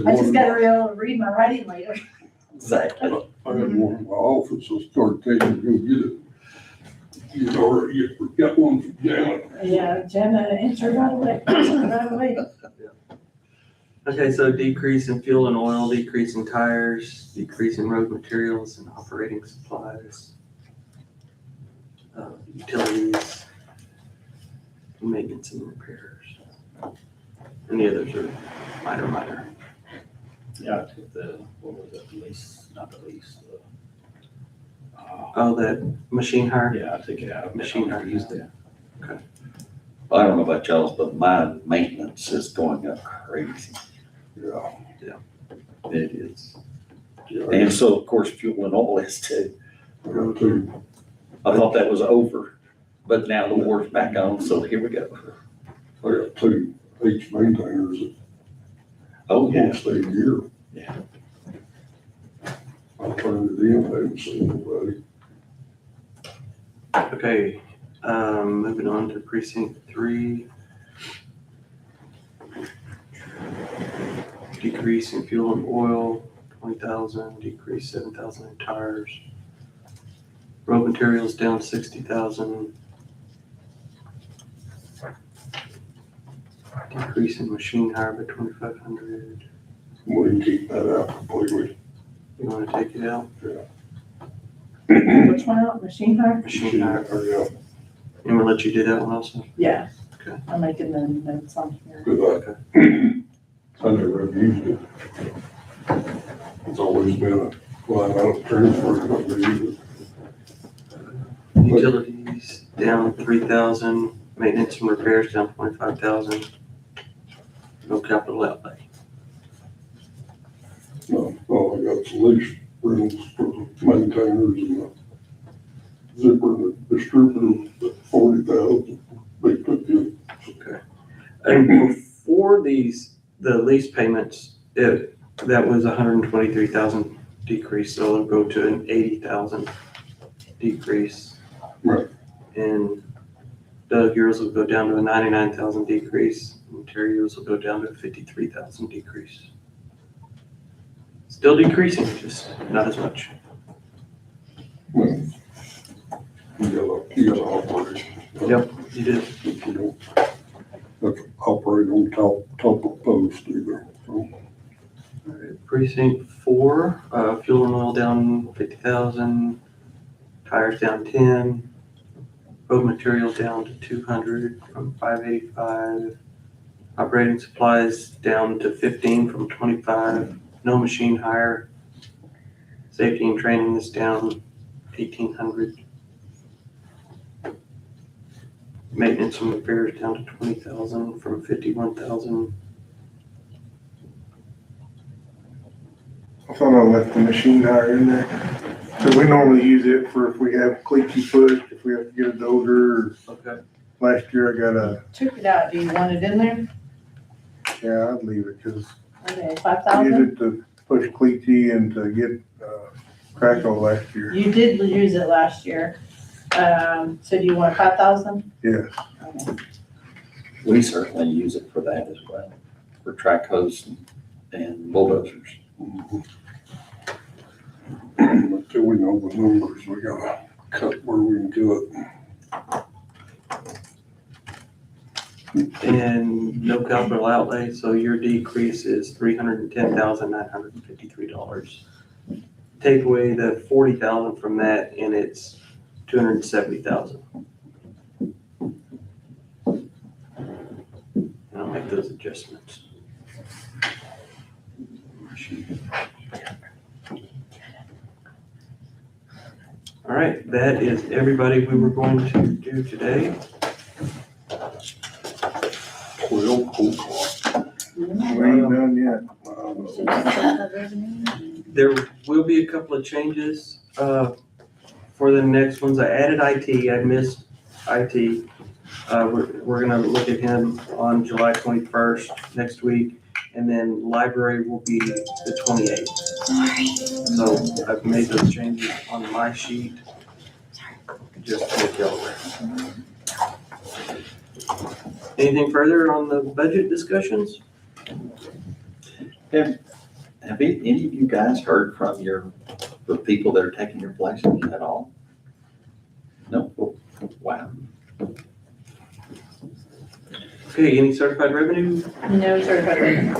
I just one, gotta be able to read my writing later. exactly. I had one in my office, I started taking, go get it. You already got one from Janet. Yeah, Jenna answered right away, right away. Okay, so decrease in fuel and oil, decrease in tires, decrease in road materials and operating supplies. Utilities, maintenance and repairs. And the others are minor. Yeah, I took what was it, lease, not the lease, Oh, that machine hire? yeah, I took it out. Machine hire. Used it. I don't know about y'all's, but my maintenance is going up crazy. Yeah. It is. Yeah, And so, of course, fuel and oil is too. I got two, I thought that was over, but now the war's back on, so here we go. I got two H maintainers that Oh, yeah. won't stay a year. Yeah. I turned it in, I haven't seen nobody. Okay, moving on to precinct 3. Decrease in fuel and oil, 20,000, decrease 7,000 in tires. Road materials down 60,000. Decrease in machine hire by 2,500. We can keep that out completely. You wanna take it out? Which one out, machine hire? Machine hire, Yeah, and we'll let you do that one also? Yeah. Okay. I'm making the notes on here. good, I never have used it. It's always been a line out transfer, I never used it. Utilities down 3,000, maintenance and repairs down 25,000. No capital outlay. No, all I got is lease rentals for the maintainers and the zipper and the distributor, 40,000, they took it. And before the lease payments, that was 123,000 decrease, so it'll go to an 80,000 decrease. Right. And Doug, yours will go down to a 99,000 decrease, and Terry, yours will go down to a 53,000 decrease. Still decreasing, just not as much. Well, you gotta operate. Yep. You did. You don't have to operate on top of post either, so. Alright, precinct 4, fuel and oil down 50,000, tires down 10, road materials down to 200 from 585, operating supplies down to 15 from 25, no machine hire, safety and training is down 1,800. Maintenance and repairs down to 20,000 from 51,000. I thought I left the machine hire in there. So we normally use it for if we have cleats pushed, if we have to get a dozer. Okay. Last year I got a, Took it out, do you want it in there? yeah, I'd leave it because Okay, I used 5,000? it to push cleaty and to get, crackle last year. You did use it last year. So do you want 5,000? Yes. Okay. We certainly use it for that as well, for track hose and bulldozers. Until we know the numbers, we gotta cut where we can cut. And no capital outlay, so your decrease is $310,953. Take away the 40,000 from that and it's 270,000. make those adjustments. All right, that is everybody we were going to do today. 12 o'clock. We ain't done yet. There will be a couple of changes for the next ones. I added IT, I missed IT. We're gonna look at him on July 21st next week, and then library will be the 28th. So I've made those changes on my sheet. Just to make y'all aware. Anything further on the budget discussions? Have any of you guys heard from the people that are taking your places at all? No? Wow. Okay, any certified revenue, No certified revenue.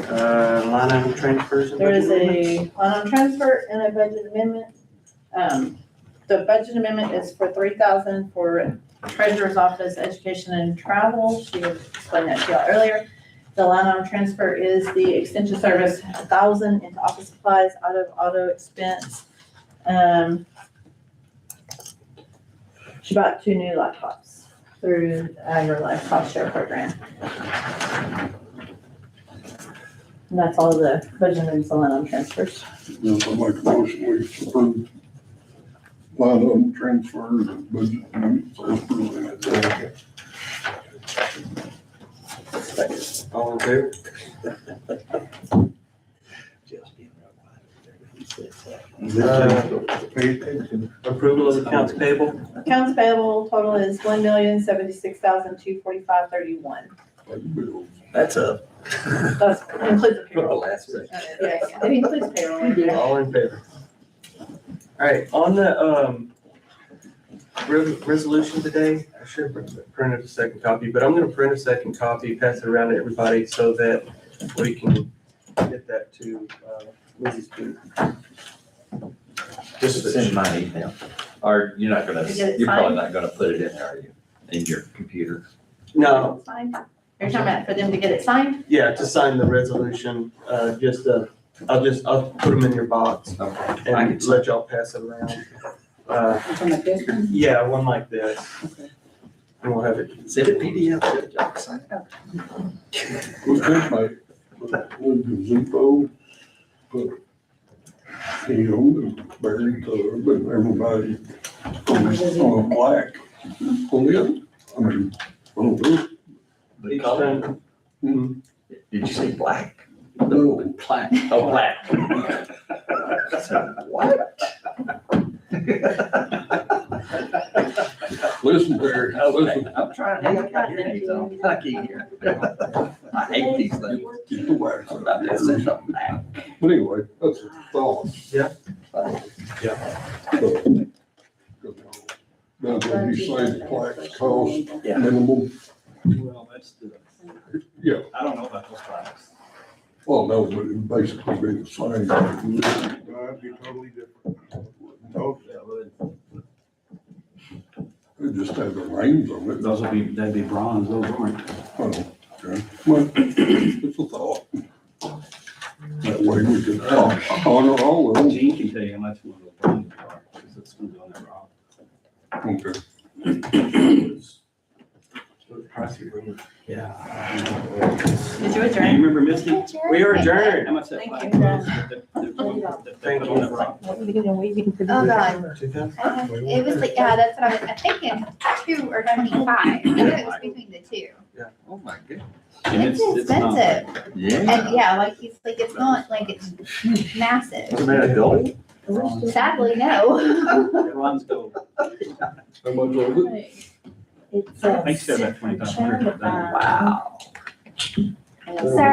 line item transfers? and There is budget a amendments? line item transfer and a budget amendment. The budget amendment is for $3,000 for treasurer's office, education and travel. She explained that to y'all earlier. The line item transfer is the extension service, $1,000 into office supplies out of auto expense. She bought 2 new laptops through AgriLife cost share program. And that's all the budget amendments and line item transfers. Yes, I make a motion, we approve line item transfers and budget amendments as presented. All in favor? Pay attention. Approval of accounts payable? Accounts payable total is $1,076,245.31. That's a. That includes the payroll. Last second. Yeah, it includes payroll. All in favor? All right, on the, resolution today, I should have printed a second copy, but I'm gonna print a second copy, pass it around to everybody so that we can get that to, Lizzie's booth. Just send my email. Or you're not gonna, To get it you're probably signed? not gonna put it in there, are you? In your computer? No, Signed. You're talking about for them to get it signed? yeah, to sign the resolution, I'll put them in your box Okay. I and can let y'all pass it around. Yeah, one like this. And we'll have it. Send it PDF. Good job, sign it. Was that like, the Zippo, but, buried, but everybody on black, on it, I mean, oh, The color? Mhm. Did you say black? no, Black. Oh, black. So, what? listen, Barry, listen, I'm trying to hear you, so I can't hear. I hate these things. get the wax I'm out about to say there. something back. But anyway, that's a thought. Yeah. That's what you say the plaques cost Yeah. minimum, Well, that's the, yeah, I don't know about those products. well, no, but it'd basically be the same. That'd be totally different. Totally. It just had the names on it. Those that'd be bronze, those aren't. Oh, okay. Well, it's a thought. That way we could honor all of them. Gene can tell you how much one of those bronze are, because it's gonna be on that rock. Okay. Yeah. Did you Do you adjourn? remember Misty? We are adjourned. How much that Thank plaque you. was? that they put on that rock? Oh, God. It was like, yeah, that's what I'm thinking, 2 or 25. I knew it was between the two. Oh, my goodness. And It's not- expensive. Yeah. And yeah, like he's like, it's not like it's massive. Wasn't that a gold? Sadly, no. Bronze gold. How much was it? It's I think she said about 2,500. Wow. Sir?